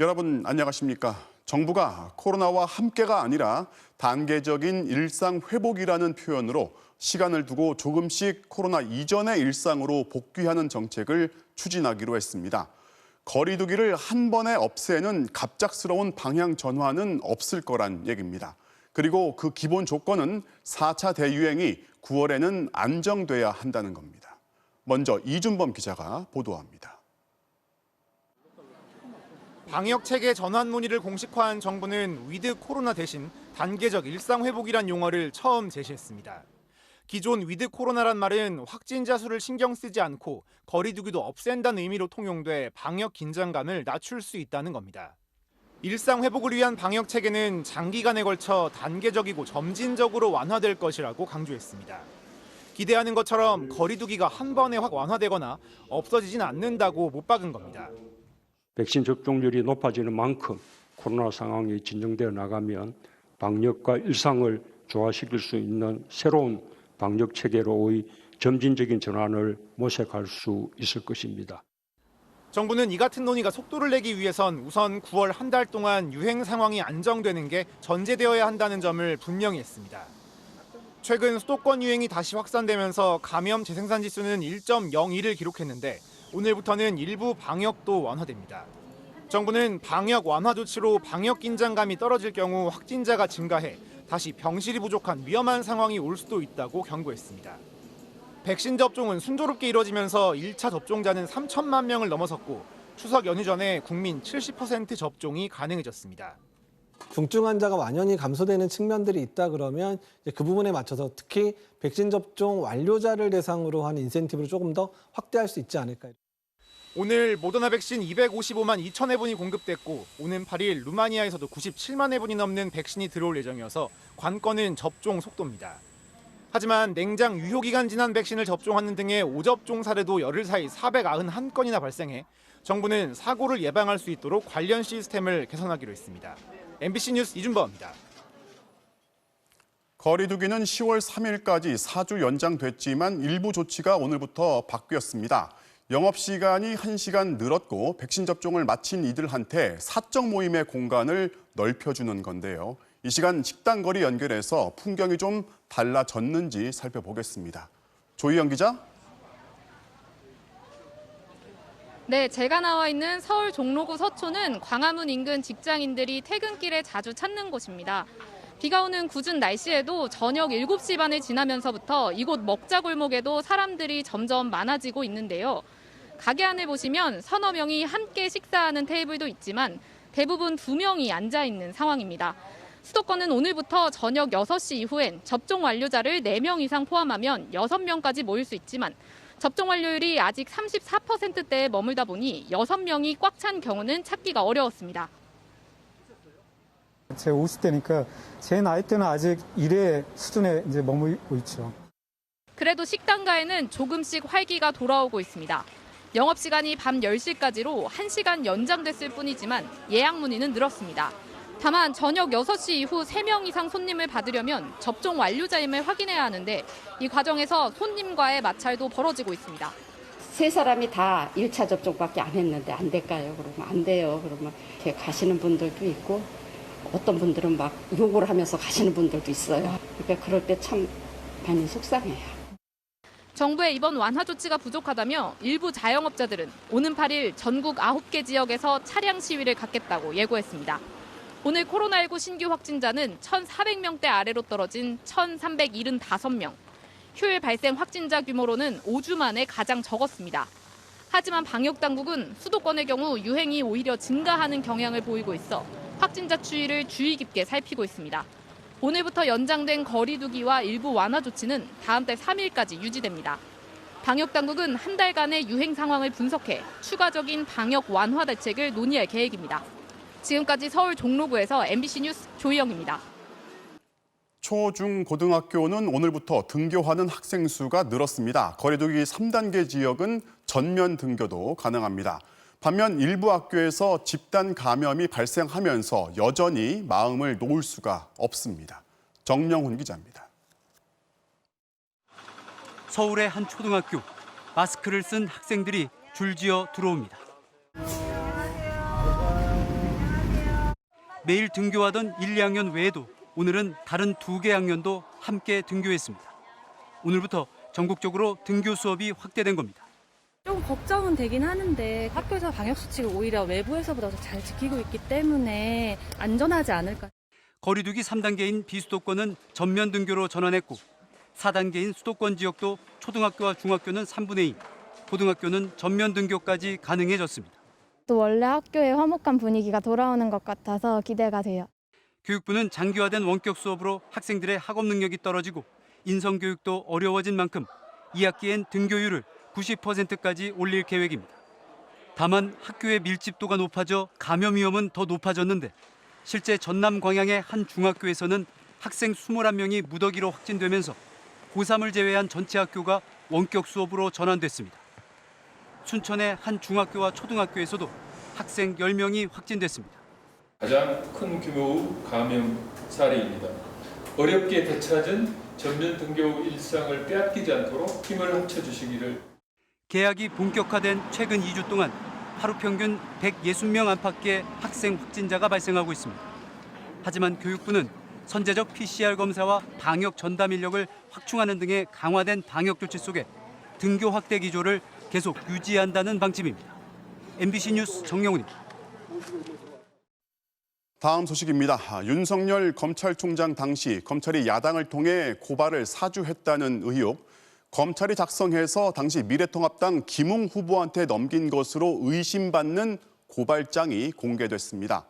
여러분 안녕하십니까? 정부가 코로나와 함께가 아니라 단계적인 일상 회복이라는 표현으로 시간을 두고 조금씩 코로나 이전의 일상으로 복귀하는 정책을 추진하기로 했습니다. 거리 두기를 한 번에 없애는 갑작스러운 방향 전환은 없을 거란 얘기입니다. 그리고 그 기본 조건은 4차 대유행이 9월에는 안정돼야 한다는 겁니다. 먼저 이준범 기자가 보도합니다. 방역체계 전환 논의를 공식화한 정부는 위드 코로나 대신 단계적 일상 회복이란 용어를 처음 제시했습니다. 기존 위드 코로나란 말은 확진자 수를 신경 쓰지 않고 거리 두기도 없앤다는 의미로 통용돼 방역 긴장감을 낮출 수 있다는 겁니다. 일상 회복을 위한 방역체계는 장기간에 걸쳐 단계적이고 점진적으로 완화될 것이라고 강조했습니다. 기대하는 것처럼 거리 두기가 한 번에 확 완화되거나 없어지진 않는다고 못 박은 겁니다. 백신 접종률이 높아지는 만큼 코로나 상황이 진정되어 나가면 방역과 일상을 조화시킬 수 있는 새로운 방역 체계로의 점진적인 전환을 모색할 수 있을 것입니다. 정부는 이 같은 논의가 속도를 내기 위해선 우선 9월 한 달 동안 유행 상황이 안정되는 게 전제되어야 한다는 점을 분명히 했습니다. 최근 수도권 유행이 다시 확산되면서 감염 재생산 지수는 1.01을 기록했는데 오늘부터는 일부 방역도 완화됩니다. 정부는 방역 완화 조치로 방역 긴장감이 떨어질 경우 확진자가 증가해 다시 병실이 부족한 위험한 상황이 올 수도 있다고 경고했습니다. 백신 접종은 순조롭게 이뤄지면서 1차 접종자는 3천만 명을 넘어섰고 추석 연휴 전에 국민 70% 접종이 가능해졌습니다. 중증 환자가 완연히 감소되는 측면들이 있다 그러면 그 부분에 맞춰서 특히 백신 접종 완료자를 대상으로 한 인센티브를 조금 더 확대할 수 있지 않을까요? 오늘 모더나 백신 255만 2천 회분이 공급됐고 오는 8일 루마니아에서도 97만 회분이 넘는 백신이 들어올 예정이어서 관건은 접종 속도입니다. 하지만 냉장 유효기간 지난 백신을 접종하는 등의 오접종 사례도 열흘 사이 491건이나 발생해 정부는 사고를 예방할 수 있도록 관련 시스템을 개선하기로 했습니다. MBC 뉴스 이준범입니다. 거리 두기는 10월 3일까지 4주 연장됐지만 일부 조치가 오늘부터 바뀌었습니다. 영업시간이 1시간 늘었고 백신 접종을 마친 이들한테 사적 모임의 공간을 넓혀주는 건데요. 이 시간 식당 거리 연결해서 풍경이 좀 달라졌는지 살펴보겠습니다. 조희영 기자. 네, 제가 나와 있는 서울 종로구 서초는 광화문 인근 직장인들이 퇴근길에 자주 찾는 곳입니다. 비가 오는 궂은 날씨에도 저녁 7시 반을 지나면서부터 이곳 먹자골목에도 사람들이 점점 많아지고 있는데요. 가게 안을 보시면 서너 명이 함께 식사하는 테이블도 있지만 대부분 2명이 앉아 있는 상황입니다. 수도권은 오늘부터 저녁 6시 이후엔 접종 완료자를 4명 이상 포함하면 6명까지 모일 수 있지만 접종 완료율이 아직 34%대에 머물다 보니 6명이 꽉 찬 경우는 찾기가 어려웠습니다. 제가 50대니까 제 나이 때는 아직 일의 수준에 이제 머물고 있죠. 그래도 식당가에는 조금씩 활기가 돌아오고 있습니다. 영업시간이 밤 10시까지로 1시간 연장됐을 뿐이지만 예약 문의는 늘었습니다. 다만 저녁 6시 이후 3명 이상 손님을 받으려면 접종 완료자임을 확인해야 하는데 이 과정에서 손님과의 마찰도 벌어지고 있습니다. 3사람이 다 1차 접종밖에 안 했는데 안 될까요? 그러면 안 돼요. 그러면 이렇게 가시는 분들도 있고 어떤 분들은 막 욕을 하면서 가시는 분들도 있어요. 그러니까 그럴 때 참 많이 속상해요. 정부의 이번 완화 조치가 부족하다며 일부 자영업자들은 오는 8일 전국 9개 지역에서 차량 시위를 갖겠다고 예고했습니다. 오늘 코로나19 신규 확진자는 1,400명대 아래로 떨어진 1,375명. 휴일 발생 확진자 규모로는 5주 만에 가장 적었습니다. 하지만 방역당국은 수도권의 경우 유행이 오히려 증가하는 경향을 보이고 있어 확진자 추이를 주의 깊게 살피고 있습니다. 오늘부터 연장된 거리 두기와 일부 완화 조치는 다음 달 3일까지 유지됩니다. 방역당국은 한 달간의 유행 상황을 분석해 추가적인 방역 완화 대책을 논의할 계획입니다. 지금까지 서울 종로구에서 MBC 뉴스 조희영입니다. 초, 중, 고등학교는 오늘부터 등교하는 학생 수가 늘었습니다. 거리 두기 3단계 지역은 전면 등교도 가능합니다. 반면 일부 학교에서 집단 감염이 발생하면서 여전히 마음을 놓을 수가 없습니다. 정영훈 기자입니다. 서울의 한 초등학교, 마스크를 쓴 학생들이 줄지어 들어옵니다. 매일 등교하던 1, 2학년 외에도 오늘은 다른 2개 학년도 함께 등교했습니다. 오늘부터 전국적으로 등교 수업이 확대된 겁니다. 좀 걱정은 되긴 하는데 학교에서 방역수칙을 오히려 외부에서보다 더 잘 지키고 있기 때문에 안전하지 않을까. 거리두기 3단계인 비수도권은 전면 등교로 전환했고 4단계인 수도권 지역도 초등학교와 중학교는 3분의 2, 고등학교는 전면 등교까지 가능해졌습니다. 또 원래 학교의 화목한 분위기가 돌아오는 것 같아서 기대가 돼요. 교육부는 장기화된 원격 수업으로 학생들의 학업 능력이 떨어지고 인성 교육도 어려워진 만큼 2학기엔 등교율을 90%까지 올릴 계획입니다. 다만 학교의 밀집도가 높아져 감염 위험은 더 높아졌는데 실제 전남 광양의 한 중학교에서는 학생 21명이 무더기로 확진되면서 고3을 제외한 전체 학교가 원격 수업으로 전환됐습니다. 순천의 한 중학교와 초등학교에서도 학생 10명이 확진됐습니다. 가장 큰 규모의 감염 사례입니다. 어렵게 되찾은 전면 등교 일상을 빼앗기지 않도록 힘을 합쳐주시기를. 개학이 본격화된 최근 2주 동안 하루 평균 160명 안팎의 학생 확진자가 발생하고 있습니다. 하지만 교육부는 선제적 PCR 검사와 방역 전담 인력을 확충하는 등의 강화된 방역 조치 속에 등교 확대 기조를 계속 유지한다는 방침입니다. MBC 뉴스 정영훈입니다. 다음 소식입니다. 윤석열 검찰총장 당시 검찰이 야당을 통해 고발을 사주했다는 의혹, 검찰이 작성해서 당시 미래통합당 김웅 후보한테 넘긴 것으로 의심받는 고발장이 공개됐습니다.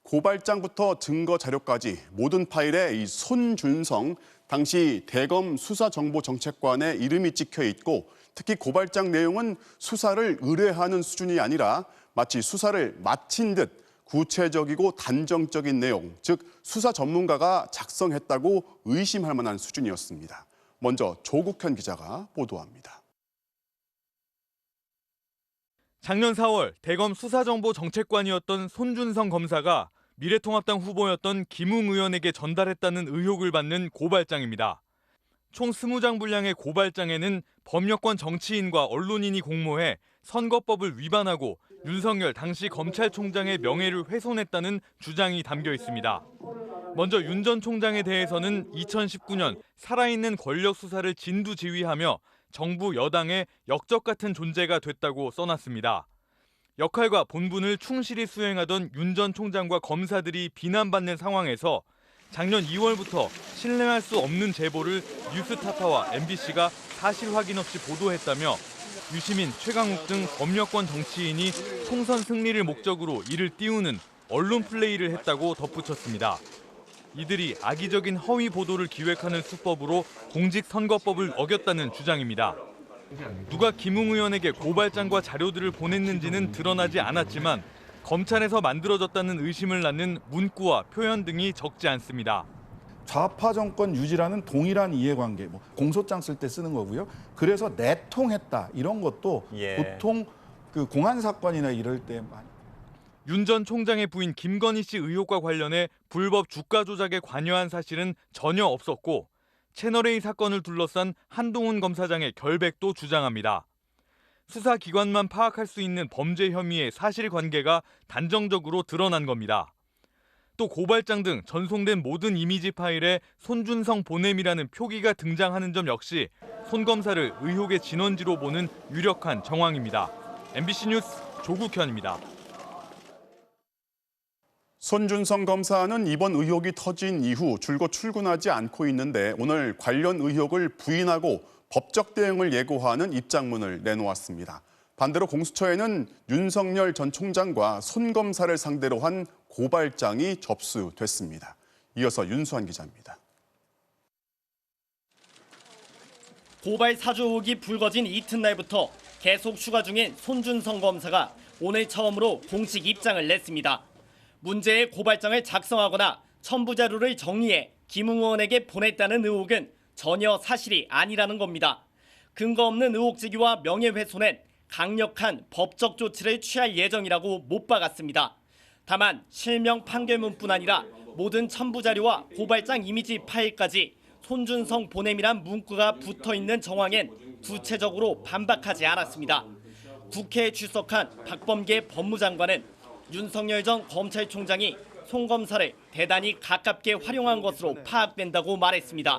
고발장부터 증거 자료까지 모든 파일에 이 손준성 당시 대검 수사정보정책관의 이름이 찍혀 있고, 특히 고발장 내용은 수사를 의뢰하는 수준이 아니라 마치 수사를 마친 듯 구체적이고 단정적인 내용, 즉 수사 전문가가 작성했다고 의심할 만한 수준이었습니다. 먼저 조국현 기자가 보도합니다. 작년 4월 대검 수사정보정책관이었던 손준성 검사가 미래통합당 후보였던 김웅 의원에게 전달했다는 의혹을 받는 고발장입니다. 총 20장 분량의 고발장에는 법률권 정치인과 언론인이 공모해 선거법을 위반하고 윤석열 당시 검찰총장의 명예를 훼손했다는 주장이 담겨 있습니다. 먼저 윤 전 총장에 대해서는 2019년 살아있는 권력 수사를 진두지휘하며 정부 여당의 역적 같은 존재가 됐다고 써놨습니다. 역할과 본분을 충실히 수행하던 윤 전 총장과 검사들이 비난받는 상황에서 작년 2월부터 신뢰할 수 없는 제보를 뉴스타파와 MBC가 사실 확인 없이 보도했다며 유시민, 최강욱 등 법률권 정치인이 총선 승리를 목적으로 이를 띄우는 언론 플레이를 했다고 덧붙였습니다. 이들이 악의적인 허위 보도를 기획하는 수법으로 공직선거법을 어겼다는 주장입니다. 누가 김웅 의원에게 고발장과 자료들을 보냈는지는 드러나지 않았지만 검찰에서 만들어졌다는 의심을 낳는 문구와 표현 등이 적지 않습니다. 좌파 정권 유지라는 동일한 이해관계, 공소장 쓸 때 쓰는 거고요. 그래서 내통했다 이런 것도 보통 그 공안 사건이나 이럴 때 많이. 윤 전 총장의 부인 김건희 씨 의혹과 관련해 불법 주가 조작에 관여한 사실은 전혀 없었고 채널A 사건을 둘러싼 한동훈 검사장의 결백도 주장합니다. 수사기관만 파악할 수 있는 범죄 혐의의 사실관계가 단정적으로 드러난 겁니다. 또 고발장 등 전송된 모든 이미지 파일에 손준성 보냄이라는 표기가 등장하는 점 역시 손 검사를 의혹의 진원지로 보는 유력한 정황입니다. MBC 뉴스 조국현입니다. 손준성 검사는 이번 의혹이 터진 이후 줄곧 출근하지 않고 있는데 오늘 관련 의혹을 부인하고 법적 대응을 예고하는 입장문을 내놓았습니다. 반대로 공수처에는 윤석열 전 총장과 손 검사를 상대로 한 고발장이 접수됐습니다. 이어서 윤수환 기자입니다. 고발 사주 의혹이 불거진 이튿날부터 계속 휴가 중인 손준성 검사가 오늘 처음으로 공식 입장을 냈습니다. 문제의 고발장을 작성하거나 첨부 자료를 정리해 김웅 의원에게 보냈다는 의혹은 전혀 사실이 아니라는 겁니다. 근거 없는 의혹 제기와 명예훼손엔 강력한 법적 조치를 취할 예정이라고 못 박았습니다. 다만 실명 판결문뿐 아니라 모든 첨부 자료와 고발장 이미지 파일까지 손준성 보냄이란 문구가 붙어있는 정황엔 구체적으로 반박하지 않았습니다. 국회에 출석한 박범계 법무장관은 윤석열 전 검찰총장이 송 검사를 대단히 가깝게 활용한 것으로 파악된다고 말했습니다.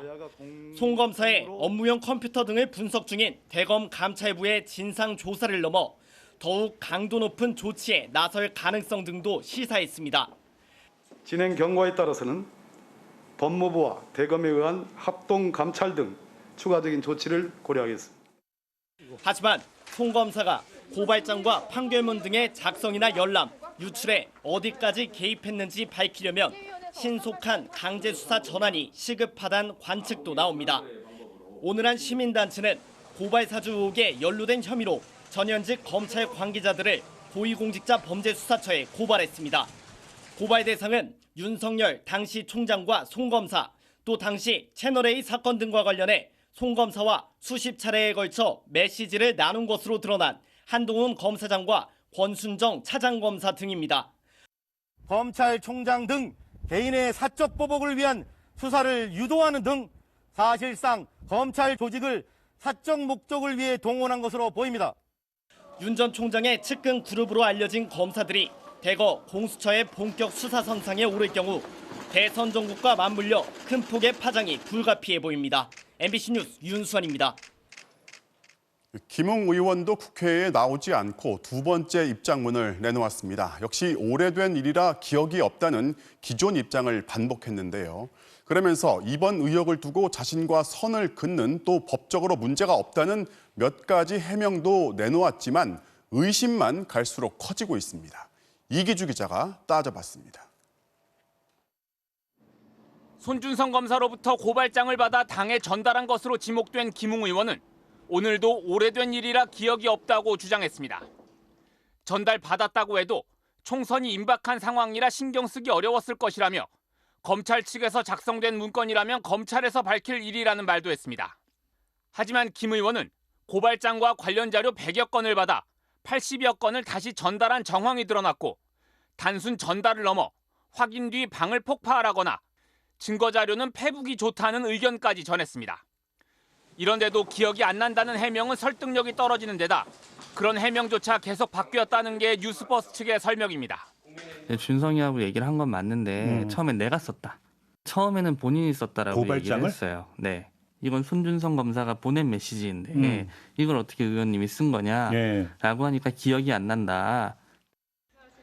송 검사의 업무용 컴퓨터 등을 분석 중인 대검 감찰부의 진상 조사를 넘어 더욱 강도 높은 조치에 나설 가능성 등도 시사했습니다. 진행 경과에 따라서는 법무부와 대검에 의한 합동 감찰 등 추가적인 조치를 고려하겠습니다. 하지만 송 검사가 고발장과 판결문 등의 작성이나 열람, 유출에 어디까지 개입했는지 밝히려면 신속한 강제 수사 전환이 시급하다는 관측도 나옵니다. 오늘한 시민단체는 고발 사주 의혹에 연루된 혐의로 전현직 검찰 관계자들을 고위공직자 범죄수사처에 고발했습니다. 고발 대상은 윤석열 당시 총장과 송 검사, 또 당시 채널A 사건 등과 관련해 송 검사와 수십 차례에 걸쳐 메시지를 나눈 것으로 드러난 한동훈 검사장과 권순정 차장검사 등입니다. 검찰총장 등 개인의 사적 보복을 위한 수사를 유도하는 등 사실상 검찰 조직을 사적 목적을 위해 동원한 것으로 보입니다. 윤 전 총장의 측근 그룹으로 알려진 검사들이 대거 공수처의 본격 수사 선상에 오를 경우 대선 정국과 맞물려 큰 폭의 파장이 불가피해 보입니다. MBC 뉴스 윤수환입니다. 김웅 의원도 국회에 나오지 않고 두 번째 입장문을 내놓았습니다. 역시 오래된 일이라 기억이 없다는 기존 입장을 반복했는데요. 그러면서 이번 의혹을 두고 자신과 선을 긋는 또 법적으로 문제가 없다는 몇 가지 해명도 내놓았지만 의심만 갈수록 커지고 있습니다. 이기주 기자가 따져봤습니다. 손준성 검사로부터 고발장을 받아 당에 전달한 것으로 지목된 김웅 의원은 오늘도 오래된 일이라 기억이 없다고 주장했습니다. 전달받았다고 해도 총선이 임박한 상황이라 신경 쓰기 어려웠을 것이라며 검찰 측에서 작성된 문건이라면 검찰에서 밝힐 일이라는 말도 했습니다. 하지만 김 의원은 고발장과 관련 자료 100여 건을 받아 80여 건을 다시 전달한 정황이 드러났고 단순 전달을 넘어 확인 뒤 방을 폭파하라거나 증거자료는 페북이 좋다는 의견까지 전했습니다. 이런데도 기억이 안 난다는 해명은 설득력이 떨어지는 데다 그런 해명조차 계속 바뀌었다는 게 뉴스버스 측의 설명입니다. 준성이하고 얘기를 한 건 맞는데 처음엔 내가 썼다. 처음에는 본인이 썼다라고 얘기를 했어요. 네. 이건 손준성 검사가 보낸 메시지인데 이걸 어떻게 의원님이 쓴 거냐라고 하니까 기억이 안 난다.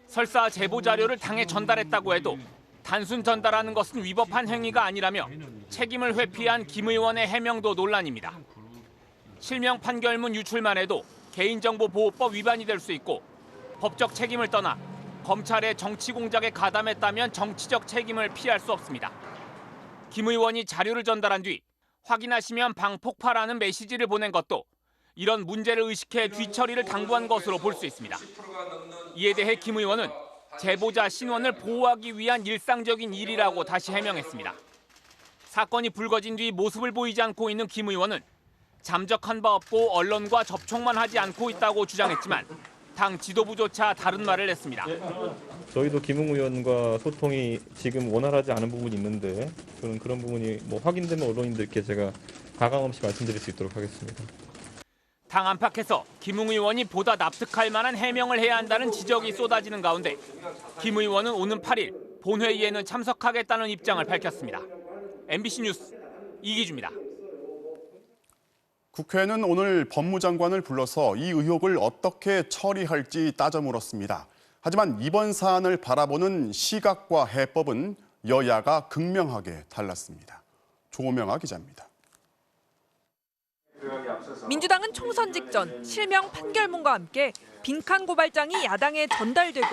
설사 제보 자료를 당에 전달했다고 해도 단순 전달하는 것은 위법한 행위가 아니라며 책임을 회피한 김 의원의 해명도 논란입니다. 실명 판결문 유출만 해도 개인정보보호법 위반이 될 수 있고 법적 책임을 떠나 검찰의 정치 공작에 가담했다면 정치적 책임을 피할 수 없습니다. 김 의원이 자료를 전달한 뒤 확인하시면 방 폭파라는 메시지를 보낸 것도 이런 문제를 의식해 뒤처리를 당부한 것으로 볼 수 있습니다. 이에 대해 김 의원은 제보자 신원을 보호하기 위한 일상적인 일이라고 다시 해명했습니다. 사건이 불거진 뒤 모습을 보이지 않고 있는 김 의원은 잠적한 바 없고 언론과 접촉만 하지 않고 있다고 주장했지만 당 지도부조차 다른 말을 했습니다. 저희도 김웅 의원과 소통이 지금 원활하지 않은 부분이 있는데 저는 그런 부분이 확인되면 언론인들께 제가 가감없이 말씀드릴 수 있도록 하겠습니다. 당 안팎에서 김웅 의원이 보다 납득할 만한 해명을 해야 한다는 지적이 쏟아지는 가운데 김 의원은 오는 8일 본회의에는 참석하겠다는 입장을 밝혔습니다. MBC 뉴스 이기주입니다. 국회는 오늘 법무장관을 불러서 이 의혹을 어떻게 처리할지 따져 물었습니다. 하지만 이번 사안을 바라보는 시각과 해법은 여야가 극명하게 달랐습니다. 조명아 기자입니다. 민주당은 총선 직전 실명 판결문과 함께 빈칸 고발장이 야당에 전달되고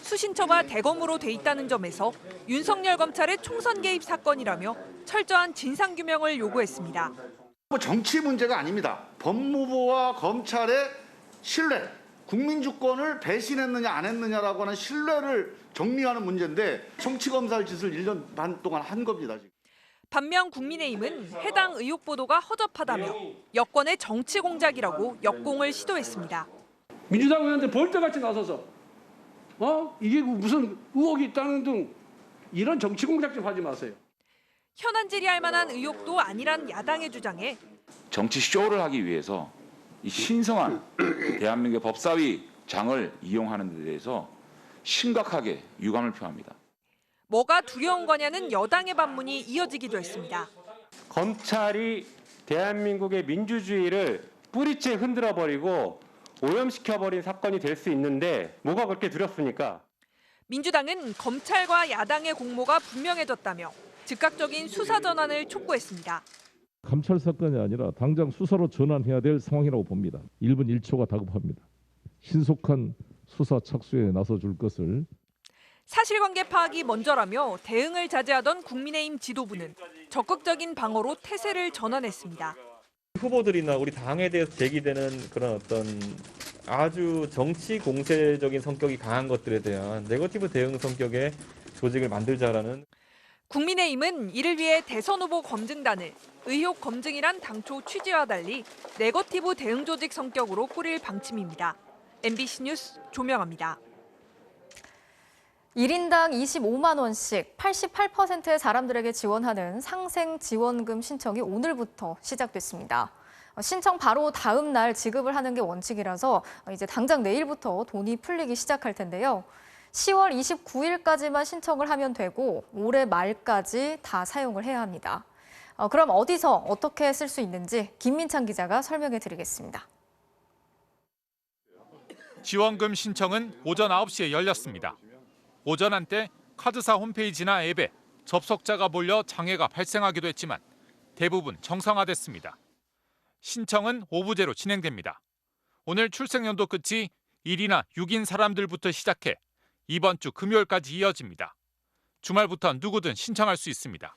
수신처가 대검으로 돼 있다는 점에서 윤석열 검찰의 총선 개입 사건이라며 철저한 진상규명을 요구했습니다. 정치 문제가 아닙니다. 법무부와 검찰의 신뢰, 국민 주권을 배신했느냐 안 했느냐라고 하는 신뢰를 정리하는 문제인데 정치검사 짓을 1년 반 동안 한 겁니다. 지금. 반면 국민의힘은 해당 의혹 보도가 허접하다며 여권의 정치 공작이라고 역공을 시도했습니다. 민주당 의원들 볼때같이 나서서 이게 무슨 의혹이 있다는 등 이런 정치 공작 좀 하지 마세요. 현안 질의할 만한 의혹도 아니란 야당의 주장에 정치 쇼를 하기 위해서 이 신성한 대한민국의 법사위 장을 이용하는 데 대해서 심각하게 유감을 표합니다. 뭐가 두려운 거냐는 여당의 반문이 이어지기도 했습니다. 검찰이 대한민국의 민주주의를 뿌리째 흔들어버리고 오염시켜버린 사건이 될 수 있는데 뭐가 그렇게 두렵습니까? 민주당은 검찰과 야당의 공모가 분명해졌다며 즉각적인 수사 전환을 촉구했습니다. 감찰 사건이 아니라 당장 수사로 전환해야 될 상황이라고 봅니다. 1분 1초가 다급합니다. 신속한 수사 착수에 나서줄 것을. 사실관계 파악이 먼저라며 대응을 자제하던 국민의힘 지도부는 적극적인 방어로 태세를 전환했습니다. 후보들이나 우리 당에 대해서 제기되는 그런 어떤 아주 정치 공세적인 성격이 강한 것들에 대한 네거티브 대응 성격의 조직을 만들자라는. 국민의힘은 이를 위해 대선 후보 검증단을 의혹 검증이란 당초 취지와 달리 네거티브 대응 조직 성격으로 꾸릴 방침입니다. MBC 뉴스 조명아입니다. 1인당 25만 원씩 88%의 사람들에게 지원하는 상생지원금 신청이 오늘부터 시작됐습니다. 신청 바로 다음 날 지급을 하는 게 원칙이라서 이제 당장 내일부터 돈이 풀리기 시작할 텐데요. 10월 29일까지만 신청을 하면 되고 올해 말까지 다 사용을 해야 합니다. 그럼 어디서 어떻게 쓸 수 있는지 김민찬 기자가 설명해 드리겠습니다. 지원금 신청은 오전 9시에 열렸습니다. 오전 한때 카드사 홈페이지나 앱에 접속자가 몰려 장애가 발생하기도 했지만 대부분 정상화됐습니다. 신청은 오부제로 진행됩니다. 오늘 출생연도 끝이 1이나 6인 사람들부터 시작해 이번 주 금요일까지 이어집니다. 주말부터 누구든 신청할 수 있습니다.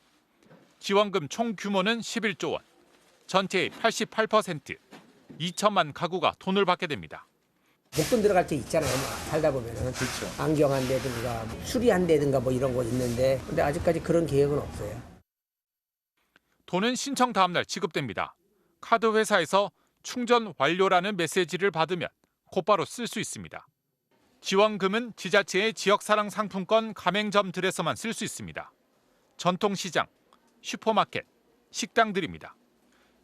지원금 총 규모는 11조 원, 전체의 88%, 2천만 가구가 돈을 받게 됩니다. 목돈 들어갈 때 있잖아요. 살다 보면은 그렇죠. 안경 한다든가 수리 한다든가 뭐 이런 거 있는데 근데 아직까지 그런 계획은 없어요. 돈은 신청 다음 날 지급됩니다. 카드 회사에서 충전 완료라는 메시지를 받으면 곧바로 쓸 수 있습니다. 지원금은 지자체의 지역사랑 상품권 가맹점들에서만 쓸 수 있습니다. 전통시장, 슈퍼마켓, 식당들입니다.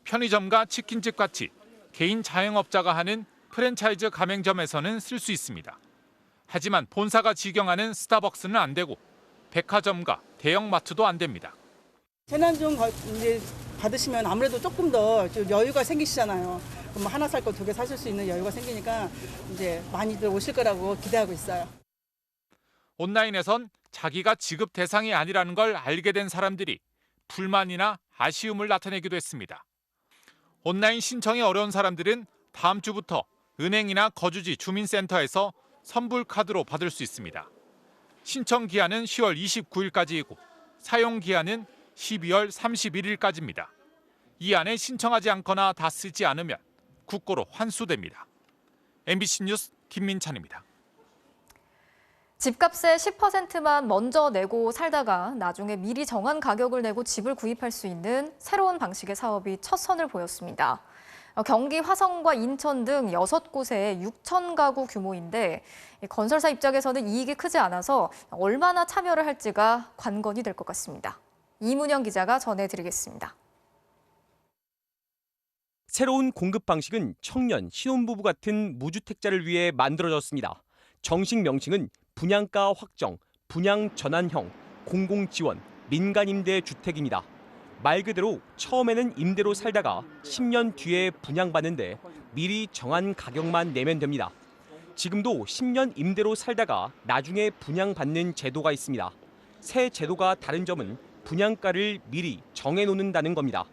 편의점과 치킨집 같이 개인 자영업자가 하는 프랜차이즈 가맹점에서는 쓸 수 있습니다. 하지만 본사가 직영하는 스타벅스는 안 되고 백화점과 대형마트도 안 됩니다. 재난지원 이제 받으시면 아무래도 조금 더 여유가 생기시잖아요. 그럼 하나 살 거 2개 사실 수 있는 여유가 생기니까 이제 많이들 오실 거라고 기대하고 있어요. 온라인에선 자기가 지급 대상이 아니라는 걸 알게 된 사람들이 불만이나 아쉬움을 나타내기도 했습니다. 온라인 신청이 어려운 사람들은 다음 주부터 은행이나 거주지 주민센터에서 선불카드로 받을 수 있습니다. 신청 기한은 10월 29일까지이고 사용 기한은 12월 31일까지입니다. 이 안에 신청하지 않거나 다 쓰지 않으면 국고로 환수됩니다. MBC 뉴스 김민찬입니다. 집값의 10%만 먼저 내고 살다가 나중에 미리 정한 가격을 내고 집을 구입할 수 있는 새로운 방식의 사업이 첫 선을 보였습니다. 경기 화성과 인천 등 6곳에 6천 가구 규모인데 건설사 입장에서는 이익이 크지 않아서 얼마나 참여를 할지가 관건이 될 것 같습니다. 이문영 기자가 전해드리겠습니다. 새로운 공급 방식은 청년, 신혼부부 같은 무주택자를 위해 만들어졌습니다. 정식 명칭은 분양가 확정, 분양 전환형, 공공지원, 민간임대주택입니다. 말 그대로 처음에는 임대로 살다가 10년 뒤에 분양받는데 미리 정한 가격만 내면 됩니다. 지금도 10년 임대로 살다가 나중에 분양받는 제도가 있습니다. 새 제도가 다른 점은 분양가를 미리 정해놓는다는 겁니다.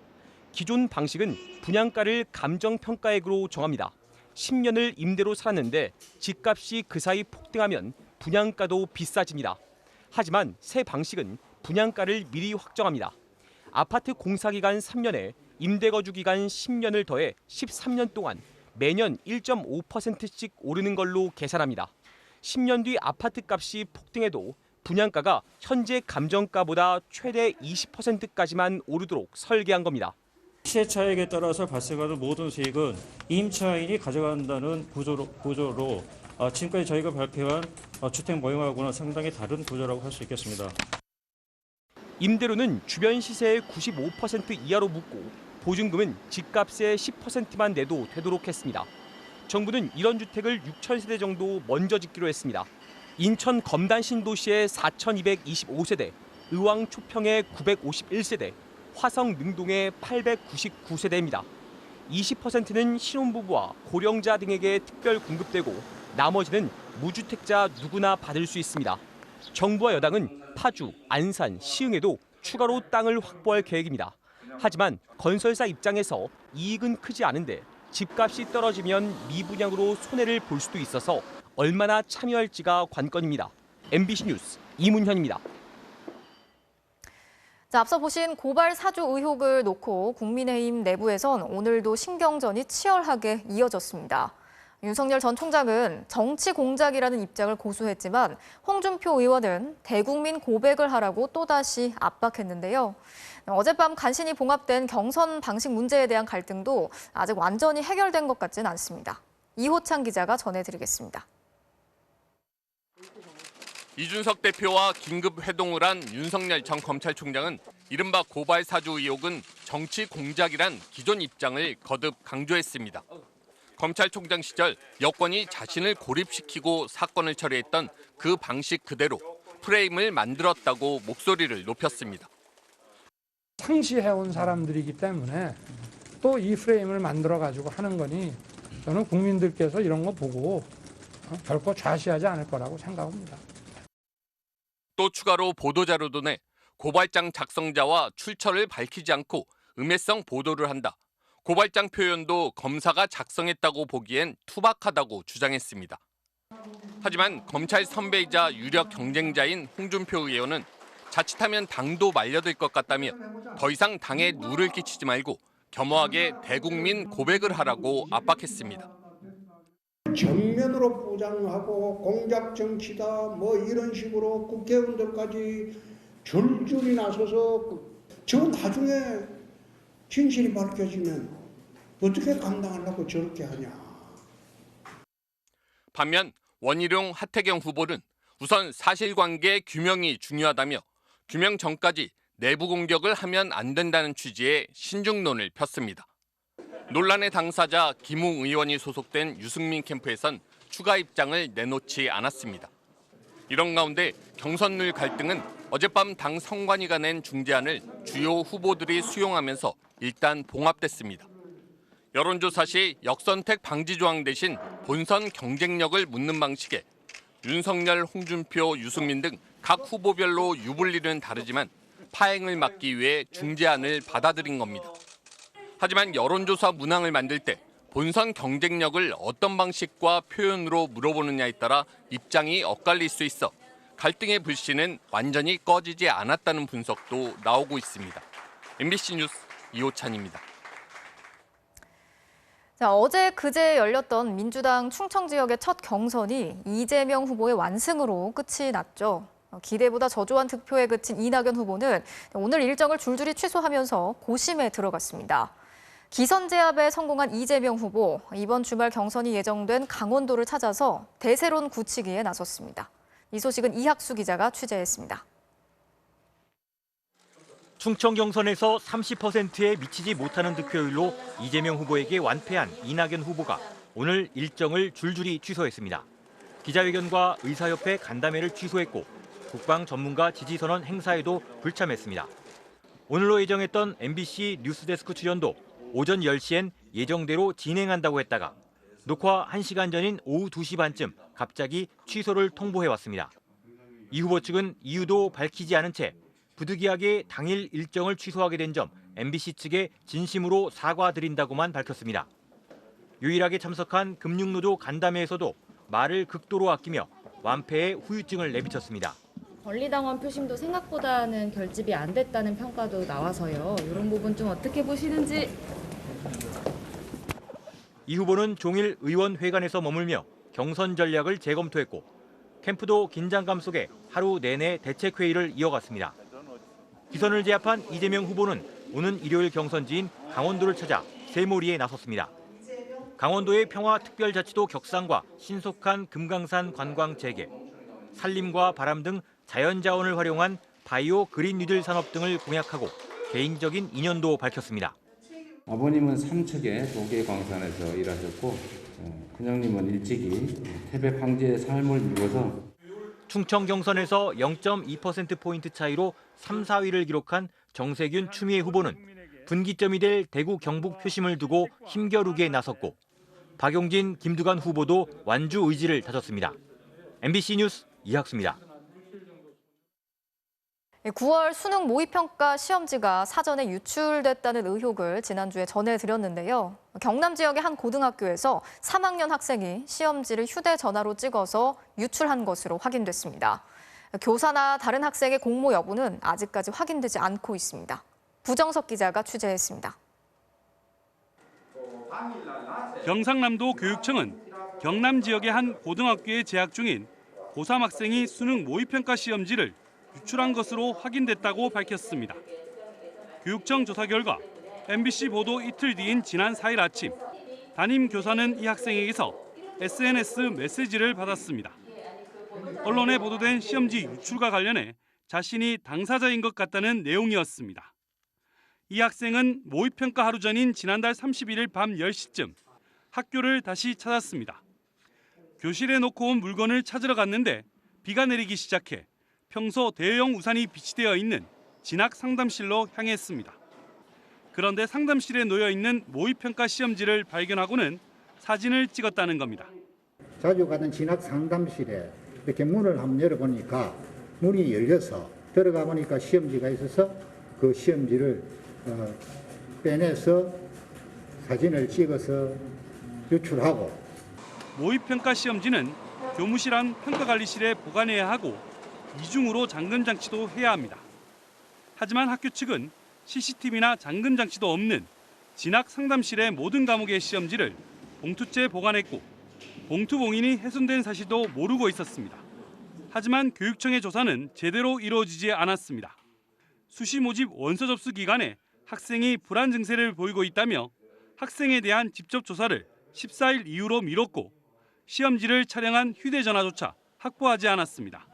기존 방식은 분양가를 감정평가액으로 정합니다. 10년을 임대로 살았는데 집값이 그 사이 폭등하면 분양가도 비싸집니다. 하지만 새 방식은 분양가를 미리 확정합니다. 아파트 공사기간 3년에 임대거주 기간 10년을 더해 13년 동안 매년 1.5%씩 오르는 걸로 계산합니다. 10년 뒤 아파트 값이 폭등해도 분양가가 현재 감정가보다 최대 20%까지만 오르도록 설계한 겁니다. 시세 차익에 따라서 발생하는 모든 수익은 임차인이 가져간다는 구조로 지금까지 저희가 발표한 주택 모형하고는 상당히 다른 구조라고 할 수 있겠습니다. 임대료는 주변 시세의 95% 이하로 묻고 보증금은 집값의 10%만 내도 되도록 했습니다. 정부는 이런 주택을 6천 세대 정도 먼저 짓기로 했습니다. 인천 검단 신도시의 4,225세대, 의왕 초평의 951세대, 화성 능동의 899세대입니다. 20%는 신혼부부와 고령자 등에게 특별 공급되고 나머지는 무주택자 누구나 받을 수 있습니다. 정부와 여당은 파주, 안산, 시흥에도 추가로 땅을 확보할 계획입니다. 하지만 건설사 입장에서 이익은 크지 않은데 집값이 떨어지면 미분양으로 손해를 볼 수도 있어서 얼마나 참여할지가 관건입니다. MBC 뉴스 이문현입니다. 자, 앞서 보신 고발 사주 의혹을 놓고 국민의힘 내부에선 오늘도 신경전이 치열하게 이어졌습니다. 윤석열 전 총장은 정치 공작이라는 입장을 고수했지만 홍준표 의원은 대국민 고백을 하라고 또다시 압박했는데요. 어젯밤 간신히 봉합된 경선 방식 문제에 대한 갈등도 아직 완전히 해결된 것 같지는 않습니다. 이호찬 기자가 전해드리겠습니다. 이준석 대표와 긴급 회동을 한 윤석열 전 검찰총장은 이른바 고발 사주 의혹은 정치 공작이란 기존 입장을 거듭 강조했습니다. 검찰총장 시절 여권이 자신을 고립시키고 사건을 처리했던 그 방식 그대로 프레임을 만들었다고 목소리를 높였습니다. 상시해온 사람들이기 때문에 또 이 프레임을 만들어가지고 하는 거니 저는 국민들께서 이런 거 보고 결코 좌시하지 않을 거라고 생각합니다. 또 추가로 보도자료도 내 고발장 작성자와 출처를 밝히지 않고 음해성 보도를 한다. 고발장 표현도 검사가 작성했다고 보기엔 투박하다고 주장했습니다. 하지만 검찰 선배이자 유력 경쟁자인 홍준표 의원은 자칫하면 당도 말려들 것 같다며 더 이상 당에 누를 끼치지 말고 겸허하게 대국민 고백을 하라고 압박했습니다. 정면으로 포장하고 공작 정치다 뭐 이런 식으로 국회의원들까지 줄줄이 나서서 저 나중에 진실이 밝혀지면 어떻게 감당하려고 저렇게 하냐. 반면 원희룡 하태경 후보는 우선 사실관계 규명이 중요하다며 규명 전까지 내부 공격을 하면 안 된다는 취지의 신중론을 폈습니다. 논란의 당사자 김웅 의원이 소속된 유승민 캠프에선 추가 입장을 내놓지 않았습니다. 이런 가운데 경선룰 갈등은 어젯밤 당 선관위가 낸 중재안을 주요 후보들이 수용하면서 일단 봉합됐습니다. 여론조사 시 역선택 방지 조항 대신 본선 경쟁력을 묻는 방식에 윤석열, 홍준표, 유승민 등 각 후보별로 유불리는 다르지만 파행을 막기 위해 중재안을 받아들인 겁니다. 하지만 여론조사 문항을 만들 때 본선 경쟁력을 어떤 방식과 표현으로 물어보느냐에 따라 입장이 엇갈릴 수 있어 갈등의 불씨는 완전히 꺼지지 않았다는 분석도 나오고 있습니다. MBC 뉴스 이호찬입니다. 자, 어제 그제 열렸던 민주당 충청 지역의 첫 경선이 이재명 후보의 완승으로 끝이 났죠. 기대보다 저조한 득표에 그친 이낙연 후보는 오늘 일정을 줄줄이 취소하면서 고심에 들어갔습니다. 기선 제압에 성공한 이재명 후보, 이번 주말 경선이 예정된 강원도를 찾아서 대세론 굳히기에 나섰습니다. 이 소식은 이학수 기자가 취재했습니다. 충청 경선에서 30%에 미치지 못하는 득표율로 이재명 후보에게 완패한 이낙연 후보가 오늘 일정을 줄줄이 취소했습니다. 기자회견과 의사협회 간담회를 취소했고 국방 전문가 지지선언 행사에도 불참했습니다. 오늘로 예정했던 MBC 뉴스데스크 출연도 오전 10시엔 예정대로 진행한다고 했다가 녹화 1시간 전인 오후 2시 반쯤 갑자기 취소를 통보해왔습니다. 이 후보 측은 이유도 밝히지 않은 채 부득이하게 당일 일정을 취소하게 된 점 MBC 측에 진심으로 사과드린다고만 밝혔습니다. 유일하게 참석한 금융노조 간담회에서도 말을 극도로 아끼며 완패에 후유증을 내비쳤습니다. 권리당원 표심도 생각보다는 결집이 안 됐다는 평가도 나와서요. 이런 부분 좀 어떻게 보시는지. 이 후보는 종일 의원회관에서 머물며 경선 전략을 재검토했고 캠프도 긴장감 속에 하루 내내 대책회의를 이어갔습니다. 기선을 제압한 이재명 후보는 오는 일요일 경선지인 강원도를 찾아 새몰이에 나섰습니다. 강원도의 평화특별자치도 격상과 신속한 금강산 관광 재개, 산림과 바람 등 자연자원을 활용한 바이오 그린 뉴딜 산업 등을 공약하고 개인적인 인연도 밝혔습니다. 아버님은 삼척의 도계광산에서 일하셨고 큰형님은 일찍이 태백 황제의 삶을 이루어서 충청 경선에서 0.2%포인트 차이로 3, 4위를 기록한 정세균 추미애 후보는 분기점이 될 대구 경북 표심을 두고 힘겨루기에 나섰고 박용진, 김두관 후보도 완주 의지를 다졌습니다. MBC 뉴스 이학수입니다. 9월 수능 모의평가 시험지가 사전에 유출됐다는 의혹을 지난주에 전해드렸는데요. 경남 지역의 한 고등학교에서 3학년 학생이 시험지를 휴대전화로 찍어서 유출한 것으로 확인됐습니다. 교사나 다른 학생의 공모 여부는 아직까지 확인되지 않고 있습니다. 부정석 기자가 취재했습니다. 경상남도 교육청은 경남 지역의 한 고등학교에 재학 중인 고3 학생이 수능 모의평가 시험지를 유출한 것으로 확인됐다고 밝혔습니다. 교육청 조사 결과 MBC 보도 이틀 뒤인 지난 4일 아침 담임 교사는 이 학생에게서 SNS 메시지를 받았습니다. 언론에 보도된 시험지 유출과 관련해 자신이 당사자인 것 같다는 내용이었습니다. 이 학생은 모의평가 하루 전인 지난달 31일 밤 10시쯤 학교를 다시 찾았습니다. 교실에 놓고 온 물건을 찾으러 갔는데 비가 내리기 시작해 평소 대형 우산이 비치되어 있는 진학 상담실로 향했습니다. 그런데 상담실에 놓여 있는 모의평가 시험지를 발견하고는 사진을 찍었다는 겁니다. 자주 가는 진학 상담실에 이렇게 문을 한번 열어보니까 문이 열려서 들어가 보니까 시험지가 있어서 그 시험지를 빼내서 사진을 찍어서 유출하고. 모의평가 시험지는 교무실 안 평가관리실에 보관해야 하고 이중으로 잠금 장치도 해야 합니다. 하지만 학교 측은 CCTV나 잠금 장치도 없는 진학 상담실의 모든 과목의 시험지를 봉투째 보관했고 봉투 봉인이 훼손된 사실도 모르고 있었습니다. 하지만 교육청의 조사는 제대로 이루어지지 않았습니다. 수시 모집 원서 접수 기간에 학생이 불안 증세를 보이고 있다며 학생에 대한 직접 조사를 14일 이후로 미뤘고 시험지를 촬영한 휴대전화조차 확보하지 않았습니다.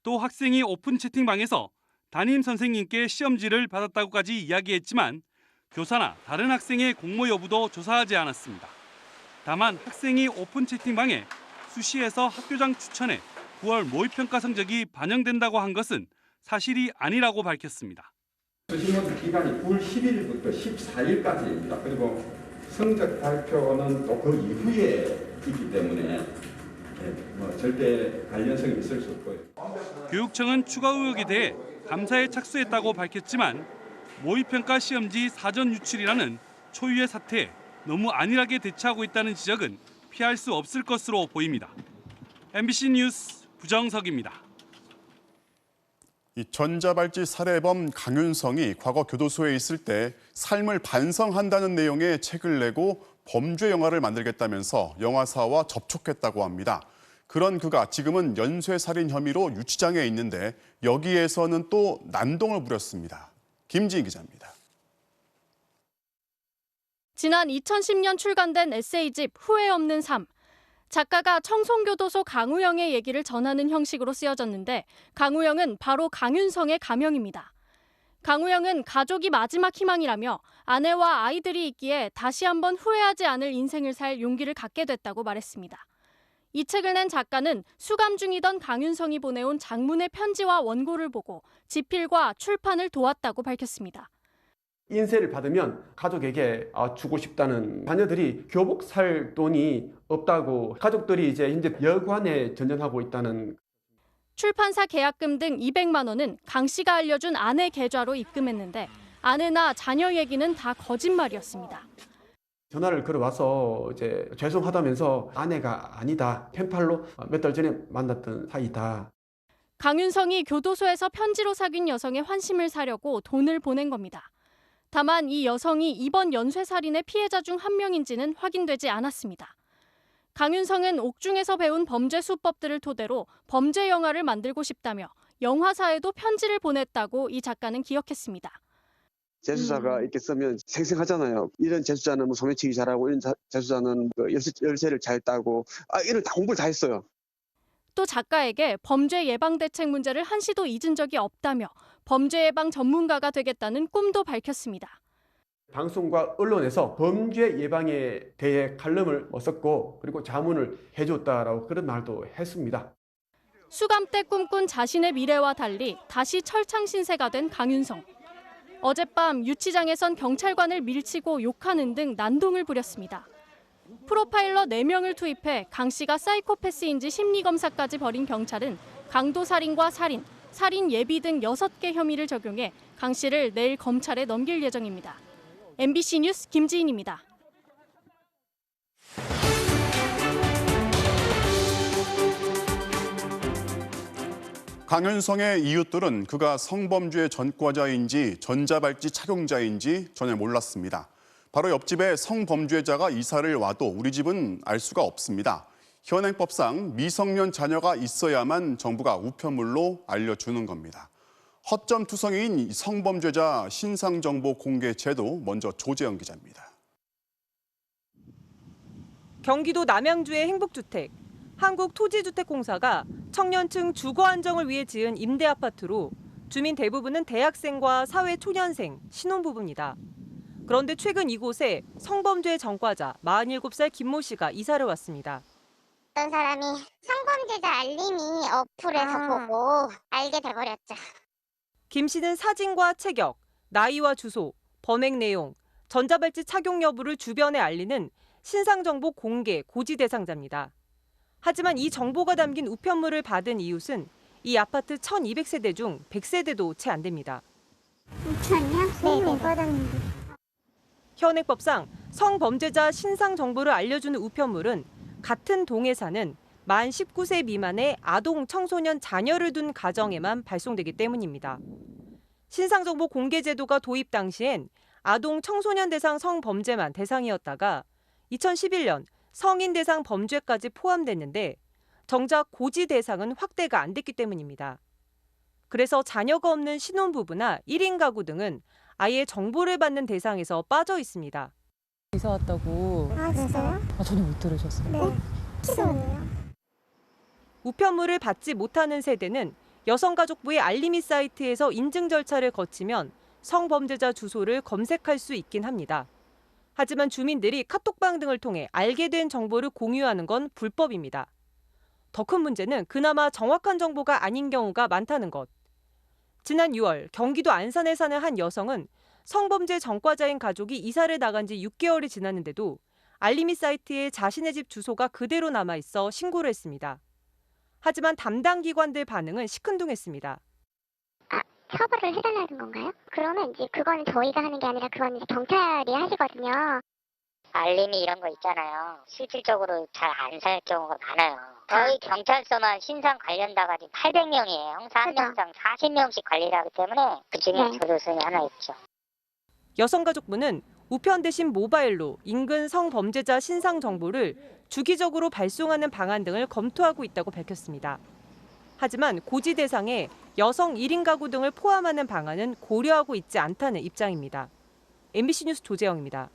또 학생이 오픈 채팅방에서 담임 선생님께 시험지를 받았다고까지 이야기했지만 교사나 다른 학생의 공모 여부도 조사하지 않았습니다. 다만 학생이 오픈 채팅방에 수시에서 학교장 추천에 9월 모의평가 성적이 반영된다고 한 것은 사실이 아니라고 밝혔습니다. 수시 모집 기간이 9월 11일부터 14일까지입니다. 그리고 성적 발표는 또 그 이후에 있기 때문에 절대 관련성이 있을 수 없고요. 교육청은 추가 의혹에 대해 감사에 착수했다고 밝혔지만 모의평가 시험지 사전 유출이라는 초유의 사태에 너무 안일하게 대처하고 있다는 지적은 피할 수 없을 것으로 보입니다. MBC 뉴스 부정석입니다. 이 전자발찌 살해범 강윤성이 과거 교도소에 있을 때 삶을 반성한다는 내용의 책을 내고 범죄 영화를 만들겠다면서 영화사와 접촉했다고 합니다. 그런 그가 지금은 연쇄살인 혐의로 유치장에 있는데 여기에서는 또 난동을 부렸습니다. 김지인 기자입니다. 지난 2010년 출간된 에세이집 후회 없는 삶. 작가가 청송교도소 강우영의 얘기를 전하는 형식으로 쓰여졌는데 강우영은 바로 강윤성의 가명입니다. 강우영은 가족이 마지막 희망이라며 아내와 아이들이 있기에 다시 한번 후회하지 않을 인생을 살 용기를 갖게 됐다고 말했습니다. 이 책을 낸 작가는 수감 중이던 강윤성이 보내온 장문의 편지와 원고를 보고 집필과 출판을 도왔다고 밝혔습니다. 인쇄를 받으면 가족에게 주고 싶다는, 자녀들이 교복 살 돈이 없다고 가족들이 이제 현재 여관에 전전하고 있다는. 출판사 계약금 등 200만 원은 강 씨가 알려준 아내 계좌로 입금했는데 아내나 자녀 얘기는 다 거짓말이었습니다. 전화를 걸어와서 이제 죄송하다면서 아내가 아니다, 펜팔로 몇 달 전에 만났던 사이다. 강윤성이 교도소에서 편지로 사귄 여성의 환심을 사려고 돈을 보낸 겁니다. 다만 이 여성이 이번 연쇄살인의 피해자 중 한 명인지는 확인되지 않았습니다. 강윤성은 옥중에서 배운 범죄 수법들을 토대로 범죄 영화를 만들고 싶다며 영화사에도 편지를 보냈다고 이 작가는 기억했습니다. 재수자가 이렇게 쓰면 생생하잖아요. 이런 재수자는 뭐 소매치기 잘하고 이런 재수자는 열쇠를 잘 따고 이런 다 공부를 다 했어요. 또 작가에게 범죄 예방 대책 문제를 한시도 잊은 적이 없다며 범죄 예방 전문가가 되겠다는 꿈도 밝혔습니다. 방송과 언론에서 범죄 예방에 대해 칼럼을 썼고 그리고 자문을 해줬다라고 그런 말도 했습니다. 수감 때 꿈꾼 자신의 미래와 달리 다시 철창 신세가 된 강윤성. 어젯밤 유치장에선 경찰관을 밀치고 욕하는 등 난동을 부렸습니다. 프로파일러 4명을 투입해 강 씨가 사이코패스인지 심리검사까지 벌인 경찰은 강도살인과 살인, 살인 예비 등 6개 혐의를 적용해 강 씨를 내일 검찰에 넘길 예정입니다. MBC 뉴스 김지인입니다. 강윤성의 이웃들은 그가 성범죄 전과자인지 전자발찌 착용자인지 전혀 몰랐습니다. 바로 옆집에 성범죄자가 이사를 와도 우리 집은 알 수가 없습니다. 현행법상 미성년 자녀가 있어야만 정부가 우편물로 알려주는 겁니다. 허점투성이인 성범죄자 신상정보 공개 제도, 먼저 조재영 기자입니다. 경기도 남양주의 행복주택. 한국토지주택공사가 청년층 주거 안정을 위해 지은 임대아파트로 주민 대부분은 대학생과 사회초년생, 신혼부부입니다. 그런데 최근 이곳에 성범죄 전과자 47살 김모 씨가 이사를 왔습니다. 어떤 사람이 성범죄자 알림이 어플에서 보고 알게 돼버렸죠. 김 씨는 사진과 체격, 나이와 주소, 범행 내용, 전자발찌 착용 여부를 주변에 알리는 신상정보 공개 고지 대상자입니다. 하지만 이 정보가 담긴 우편물을 받은 이웃은 이 아파트 1200세대 중 100세대도 채 안 됩니다. 우편이요? 네, 못 받았는데. 현행법상 성범죄자 신상 정보를 알려주는 우편물은 같은 동에 사는 만 19세 미만의 아동 청소년 자녀를 둔 가정에만 발송되기 때문입니다. 신상정보 공개 제도가 도입 당시엔 아동 청소년 대상 성범죄만 대상이었다가 2011년 성인 대상 범죄까지 포함됐는데 정작 고지 대상은 확대가 안 됐기 때문입니다. 그래서 자녀가 없는 신혼부부나 1인 가구 등은 아예 정보를 받는 대상에서 빠져 있습니다. 이사 왔다고. 아, 진짜요? 전혀 못 들으셨어요. 네. 기도네요. 우편물을 받지 못하는 세대는 여성가족부의 알림이 사이트에서 인증 절차를 거치면 성범죄자 주소를 검색할 수 있긴 합니다. 하지만 주민들이 카톡방 등을 통해 알게 된 정보를 공유하는 건 불법입니다. 더 큰 문제는 그나마 정확한 정보가 아닌 경우가 많다는 것. 지난 6월 경기도 안산에 사는 한 여성은 성범죄 전과자인 가족이 이사를 나간 지 6개월이 지났는데도 알림이 사이트에 자신의 집 주소가 그대로 남아있어 신고를 했습니다. 하지만 담당 기관들 반응은 시큰둥했습니다. 처벌을 해달라는 건가요? 그러면 이제 그건 저희가 하는 게 아니라 그건 이제 경찰이 하시거든요. 알림이 이런 거 있잖아요. 실질적으로 잘 안 살 경우가 많아요. 저희 경찰서만 신상 관련자가 지금 800명이에요. 형사 한 명당 40명씩 관리를 하기 때문에 그중에 조도순이 하나 있죠. 여성가족부는 우편 대신 모바일로 인근 성범죄자 신상 정보를 주기적으로 발송하는 방안 등을 검토하고 있다고 밝혔습니다. 하지만 고지 대상에 여성 1인 가구 등을 포함하는 방안은 고려하고 있지 않다는 입장입니다. MBC 뉴스 조재영입니다.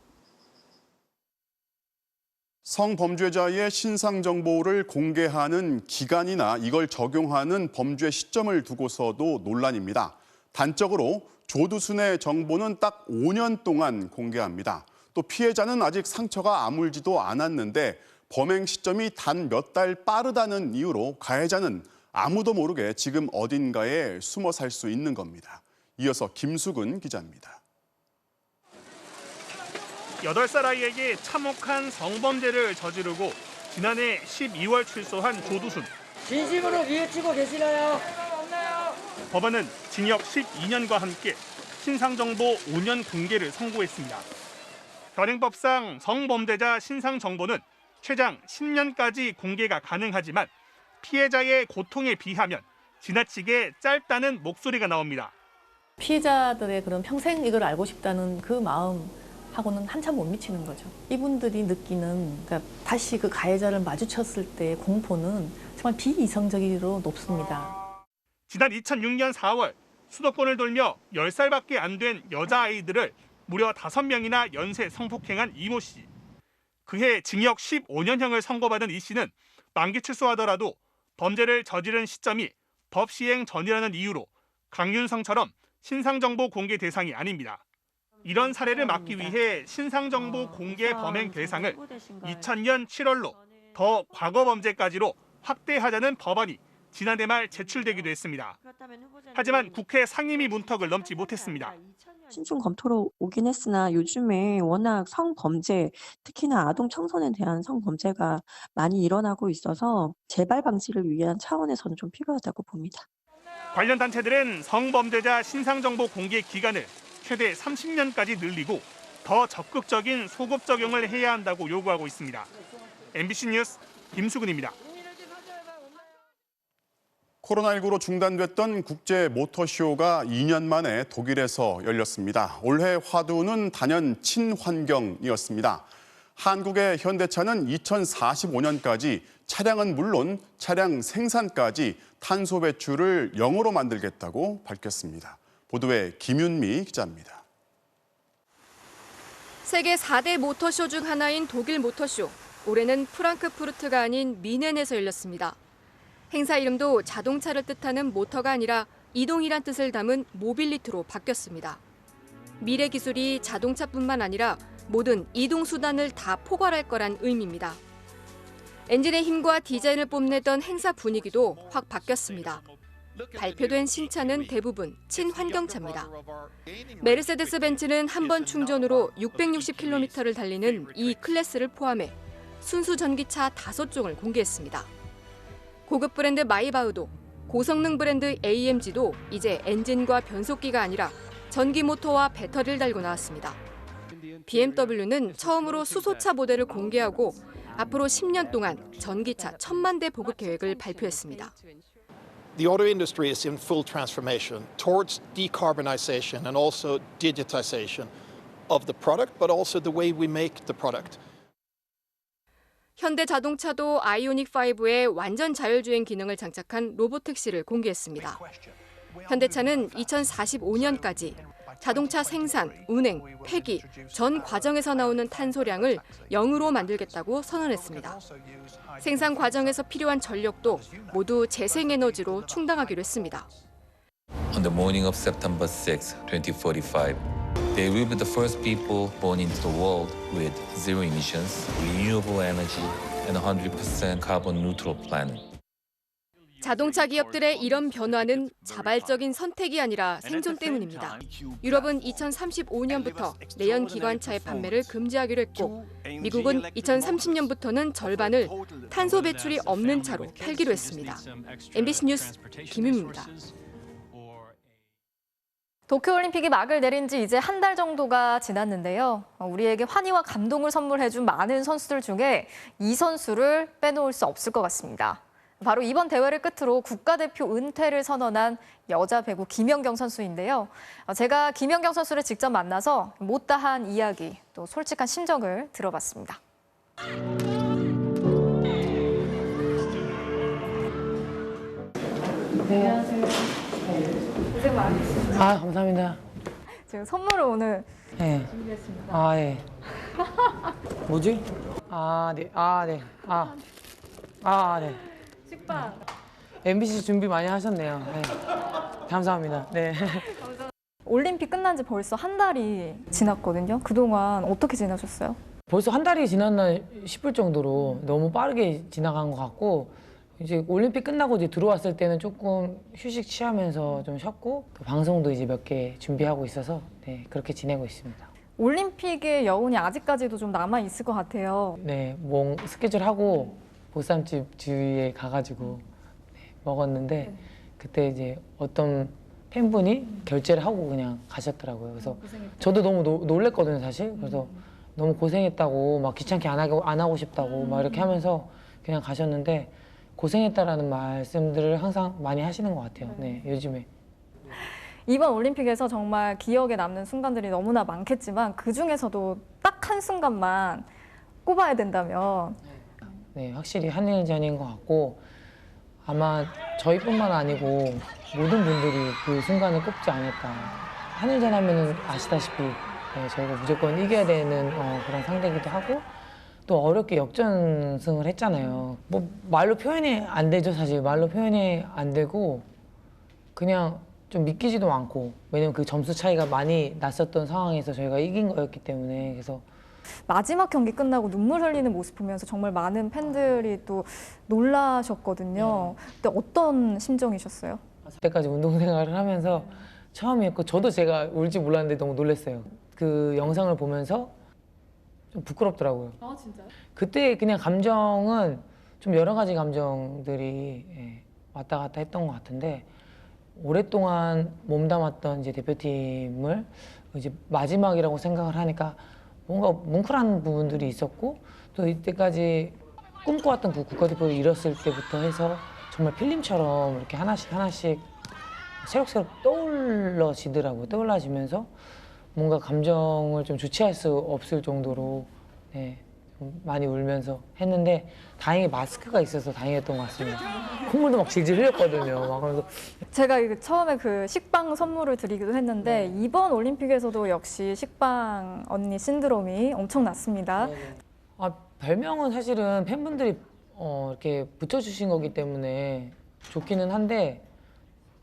성범죄자의 신상 정보를 공개하는 기간이나 이걸 적용하는 범죄 시점을 두고서도 논란입니다. 단적으로 조두순의 정보는 딱 5년 동안 공개합니다. 또 피해자는 아직 상처가 아물지도 않았는데 범행 시점이 단 몇 달 빠르다는 이유로 가해자는 아무도 모르게 지금 어딘가에 숨어 살 수 있는 겁니다. 이어서 김수근 기자입니다. 8살 아이에게 참혹한 성범죄를 저지르고 지난해 12월 출소한 조두순. 진심으로 뉘우치고 계시나요? 법원은 징역 12년과 함께 신상정보 5년 공개를 선고했습니다. 현행법상 성범죄자 신상정보는 최장 10년까지 공개가 가능하지만 피해자의 고통에 비하면 지나치게 짧다는 목소리가 나옵니다. 피해자들의 그런 평생 이걸 알고 싶다는 그 마음하고는 한참 못 미치는 거죠. 이분들이 느끼는 그러니까 다시 그 가해자를 마주쳤을 때의 공포는 정말 비이성적으로 높습니다. 지난 2006년 4월 수도권을 돌며 10살밖에 안 된 여자아이들을 무려 5명이나 연쇄 성폭행한 이모 씨. 그해 징역 15년형을 선고받은 이 씨는 만기 출소하더라도 범죄를 저지른 시점이 법 시행 전이라는 이유로 강윤성처럼 신상정보 공개 대상이 아닙니다. 이런 사례를 막기 위해 신상정보 공개 범행 대상을 2000년 7월로 더 과거 범죄까지로 확대하자는 법안이 지난해 말 제출되기도 했습니다. 하지만 국회 상임위 문턱을 넘지 못했습니다. 신중 검토로 오긴 했으나 요즘에 워낙 성범죄, 특히나 아동 청소년에 대한 성범죄가 많이 일어나고 있어서 재발 방지를 위한 차원에서는 좀 필요하다고 봅니다. 관련 단체들은 성범죄자 신상정보 공개 기간을 최대 30년까지 늘리고 더 적극적인 소급 적용을 해야 한다고 요구하고 있습니다. MBC 뉴스 김수근입니다. 코로나19로 중단됐던 국제 모터쇼가 2년 만에 독일에서 열렸습니다. 올해 화두는 단연 친환경이었습니다. 한국의 현대차는 2045년까지 차량은 물론 차량 생산까지 탄소 배출을 0으로 만들겠다고 밝혔습니다. 보도에 김윤미 기자입니다. 세계 4대 모터쇼 중 하나인 독일 모터쇼. 올해는 프랑크푸르트가 아닌 미넨에서 열렸습니다. 행사 이름도 자동차를 뜻하는 모터가 아니라 이동이란 뜻을 담은 모빌리티로 바뀌었습니다. 미래 기술이 자동차뿐만 아니라 모든 이동 수단을 다 포괄할 거란 의미입니다. 엔진의 힘과 디자인을 뽐내던 행사 분위기도 확 바뀌었습니다. 발표된 신차는 대부분 친환경차입니다. 메르세데스 벤츠는 한 번 충전으로 660km를 달리는 E 클래스를 포함해 순수 전기차 5종을 공개했습니다. 고급 브랜드 마이바흐도, 고성능 브랜드 AMG도 이제 엔진과 변속기가 아니라 전기 모터와 배터리를 달고 나왔습니다. BMW는 처음으로 수소차 모델을 공개하고 앞으로 10년 동안 전기차 1,000만 대 보급 계획을 발표했습니다. The auto industry is in full transformation towards decarbonization and also digitization of the product, but also the way we make the product. 현대자동차도 아이오닉5에 완전 자율주행 기능을 장착한 로보택시를 공개했습니다. 현대차는 2045년까지 자동차 생산, 운행, 폐기, 전 과정에서 나오는 탄소량을 0으로 만들겠다고 선언했습니다. 생산 과정에서 필요한 전력도 모두 재생에너지로 충당하기로 했습니다. On the morning of September 6, 2045, they will be the first people born into the world with zero emissions, renewable energy, and 100% carbon neutral planet. 자동차 기업들의 이런 변화는 자발적인 선택이 아니라 생존 때문입니다. 유럽은 2035년부터 내연 기관차의 판매를 금지하기로 했고, 미국은 2030년부터는 절반을 탄소 배출이 없는 차로 팔기로 했습니다. MBC 뉴스 김윤미입니다. 도쿄올림픽이 막을 내린 지 이제 한 달 정도가 지났는데요. 우리에게 환희와 감동을 선물해준 많은 선수들 중에 이 선수를 빼놓을 수 없을 것 같습니다. 바로 이번 대회를 끝으로 국가대표 은퇴를 선언한 여자 배구 김연경 선수인데요. 제가 김연경 선수를 직접 만나서 못다한 이야기, 또 솔직한 심정을 들어봤습니다. 안녕하세요. 고생 많으셨어요. 아, 감사합니다. 지금 선물을 오늘 네. 준비했습니다. 아, 예. 뭐지? 아, 네. 아, 네. 네. 식빵. MBC 준비 많이 하셨네요. 네. 감사합니다. 네. 올림픽 끝난 지 벌써 한 달이 지났거든요. 그동안 어떻게 지내셨어요? 벌써 한 달이 지났나 싶을 정도로 너무 빠르게 지나간 것 같고, 이제 올림픽 끝나고 이제 들어왔을 때는 조금 휴식 취하면서 좀 쉬었고, 또 방송도 이제 몇 개 준비하고 있어서 네, 그렇게 지내고 있습니다. 올림픽의 여운이 아직까지도 좀 남아 있을 것 같아요. 네, 스케줄 하고 보쌈집 주위에 가가지고 네, 먹었는데 그때 이제 어떤 팬분이 결제를 하고 그냥 가셨더라고요. 그래서 저도 너무 놀랬거든요, 사실. 그래서 너무 고생했다고, 막 귀찮게 안 하고 싶다고 막 이렇게 하면서 그냥 가셨는데, 고생했다라는 말씀들을 항상 많이 하시는 것 같아요. 네, 요즘에. 이번 올림픽에서 정말 기억에 남는 순간들이 너무나 많겠지만 그중에서도 딱 한 순간만 꼽아야 된다면? 네, 확실히 한일전인 것 같고, 아마 저희뿐만 아니고 모든 분들이 그 순간을 꼽지 않을까. 한일전 하면은 아시다시피 네, 저희가 무조건 이겨야 되는 그런 상대이기도 하고, 또 어렵게 역전승을 했잖아요. 뭐 말로 표현이 안 되죠, 사실. 말로 표현이 안 되고 그냥 좀 믿기지도 않고, 왜냐면 그 점수 차이가 많이 났었던 상황에서 저희가 이긴 거였기 때문에. 그래서 마지막 경기 끝나고 눈물 흘리는 모습 보면서 정말 많은 팬들이 또 놀라셨거든요. 그때 어떤 심정이셨어요? 그때까지 운동생활을 하면서 처음이었고 저도 제가 울지 몰랐는데 너무 놀랐어요. 그 영상을 보면서 좀 부끄럽더라고요. 아 진짜요? 그때 그냥 감정은 좀 여러 가지 감정들이 왔다 갔다 했던 것 같은데 오랫동안 몸담았던 이제 대표팀을 이제 마지막이라고 생각을 하니까 뭔가 뭉클한 부분들이 있었고 또 이때까지 꿈꿔왔던 그 국가대표를 잃었을 때부터 해서 정말 필름처럼 이렇게 하나씩 새록새록 떠올라지더라고요. 떠올라지면서 뭔가 감정을 좀 주체할 수 없을 정도로 좀 많이 울면서 했는데 다행히 마스크가 있어서 다행이었던 것 같습니다. 콧물도 막 질질 흘렸거든요. 막 그래서 제가 처음에 그 식빵 선물을 드리기도 했는데 이번 올림픽에서도 역시 식빵 언니 신드롬이 엄청났습니다. 별명은 사실은 팬분들이 이렇게 붙여주신 거기 때문에 좋기는 한데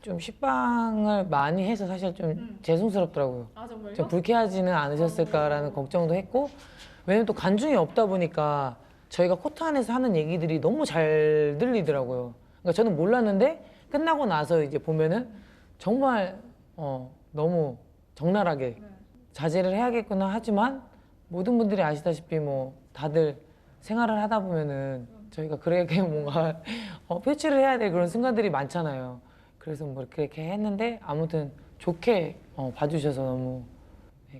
좀 식빵을 많이 해서 사실 좀 죄송스럽더라고요. 아 정말요? 좀 불쾌하지는 않으셨을까라는 걱정도 했고 왜냐면 또 관중이 없다 보니까 저희가 코트 안에서 하는 얘기들이 너무 잘 들리더라고요. 그러니까 저는 몰랐는데 끝나고 나서 이제 보면은 정말 너무 적나라하게 자제를 해야겠구나 하지만 모든 분들이 아시다시피 뭐 다들 생활을 하다 보면은 저희가 그렇게 뭔가 표출을 해야 될 그런 순간들이 많잖아요. 그래서 뭐 그렇게 했는데 아무튼 좋게 봐주셔서 너무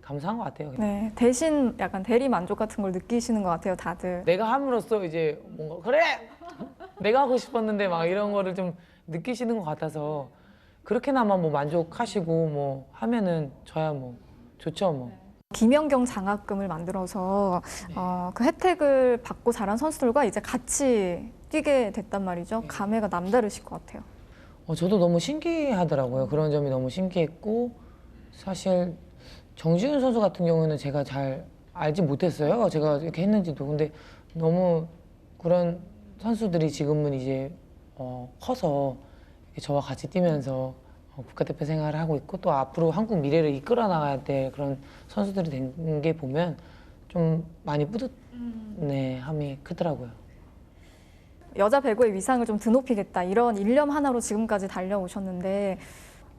감사한 것 같아요. 그냥. 네, 대신 약간 대리 만족 같은 걸 느끼시는 것 같아요, 다들. 내가 함으로써 이제 뭔가 그래! 내가 하고 싶었는데 막 이런 거를 좀 느끼시는 것 같아서 그렇게나마 뭐 만족하시고 뭐 하면은 저야 뭐 좋죠 뭐. 김연경 장학금을 만들어서 그 혜택을 받고 자란 선수들과 이제 같이 뛰게 됐단 말이죠. 감회가 남다르실 것 같아요. 저도 너무 신기하더라고요. 그런 점이 너무 신기했고 사실 정지훈 선수 같은 경우는 제가 잘 알지 못했어요. 제가 이렇게 했는지도. 근데 너무 그런 선수들이 지금은 이제 커서 저와 같이 뛰면서 국가대표 생활을 하고 있고 또 앞으로 한국 미래를 이끌어 나가야 될 그런 선수들이 된 게 보면 좀 많이 뿌듯함이 크더라고요. 여자 배구의 위상을 좀 드높이겠다 이런 일념 하나로 지금까지 달려오셨는데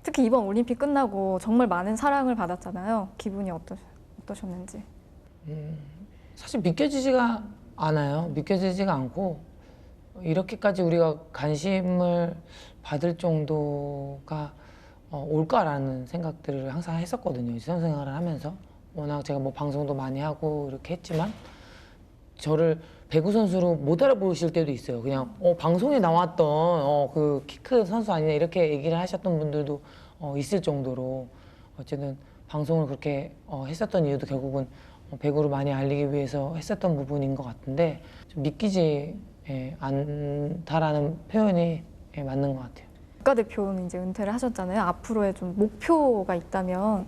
특히 이번 올림픽 끝나고 정말 많은 사랑을 받았잖아요. 기분이 어떠셨는지. 사실 믿겨지지가 않아요. 믿겨지지가 않고 이렇게까지 우리가 관심을 받을 정도가 올까라는 생각들을 항상 했었거든요. 선수 생활을 하면서. 워낙 제가 뭐 방송도 많이 하고 이렇게 했지만 저를 배구 선수로 못 알아보실 때도 있어요. 그냥 방송에 나왔던 그 키 큰 선수 아니냐 이렇게 얘기를 하셨던 분들도 있을 정도로 어쨌든 방송을 그렇게 했었던 이유도 결국은 배구를 많이 알리기 위해서 했었던 부분인 것 같은데 좀 믿기지 않다라는 표현이 맞는 것 같아요. 국가대표는 이제 은퇴를 하셨잖아요. 앞으로의 좀 목표가 있다면?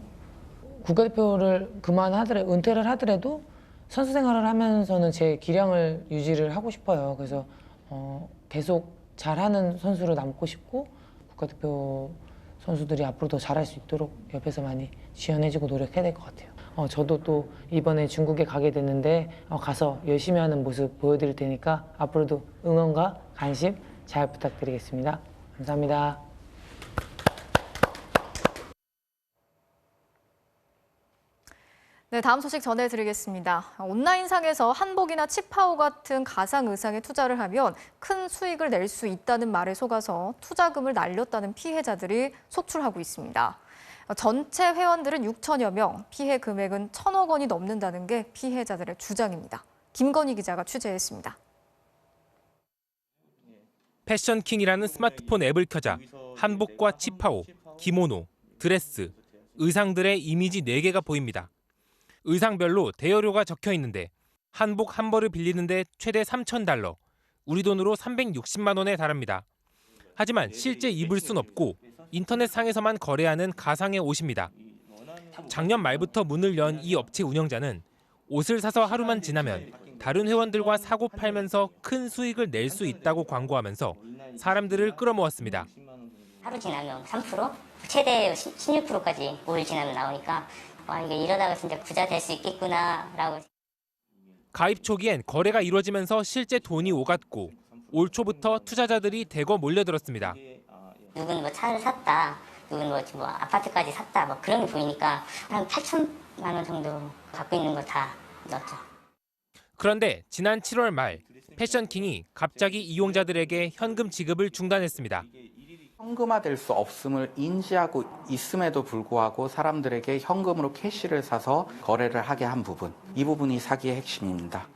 국가대표를 은퇴를 하더라도 선수 생활을 하면서는 제 기량을 유지를 하고 싶어요. 그래서 계속 잘하는 선수로 남고 싶고 국가대표 선수들이 앞으로 더 잘할 수 있도록 옆에서 많이 지원해주고 노력해야 될 것 같아요. 저도 또 이번에 중국에 가게 됐는데 가서 열심히 하는 모습 보여드릴 테니까 앞으로도 응원과 관심 잘 부탁드리겠습니다. 감사합니다. 네, 다음 소식 전해드리겠습니다. 온라인상에서 한복이나 치파오 같은 가상 의상에 투자를 하면 큰 수익을 낼 수 있다는 말에 속아서 투자금을 날렸다는 피해자들이 속출하고 있습니다. 전체 회원들은 6천여 명, 피해 금액은 1,000억 원이 넘는다는 게 피해자들의 주장입니다. 김건희 기자가 취재했습니다. 패션킹이라는 스마트폰 앱을 켜자 한복과 치파오, 기모노, 드레스, 의상들의 이미지 4개가 보입니다. 의상별로 대여료가 적혀 있는데 한복 한 벌을 빌리는데 최대 3,000달러, 우리 돈으로 360만 원에 달합니다. 하지만 실제 입을 순 없고 인터넷상에서만 거래하는 가상의 옷입니다. 작년 말부터 문을 연 이 업체 운영자는 옷을 사서 하루만 지나면 다른 회원들과 사고 팔면서 큰 수익을 낼 수 있다고 광고하면서 사람들을 끌어모았습니다. 하루 지나면 3%? 최대 16%까지 5일 지나면 나오니까 와 이게 이러다가 진짜 부자 될 수 있겠구나라고. 가입 초기엔 거래가 이루어지면서 실제 돈이 오갔고 올 초부터 투자자들이 대거 몰려들었습니다. 누군 뭐 차를 샀다, 누군 뭐 아파트까지 샀다, 뭐 그런 게 보이니까 한 8천만 원 정도 갖고 있는 거 다 넣었죠. 그런데 지난 7월 말 패션킹이 갑자기 이용자들에게 현금 지급을 중단했습니다. 현금화될 수 없음을 인지하고 있음에도 불구하고 사람들에게 현금으로 캐시를 사서 거래를 하게 한 부분, 이 부분이 사기의 핵심입니다.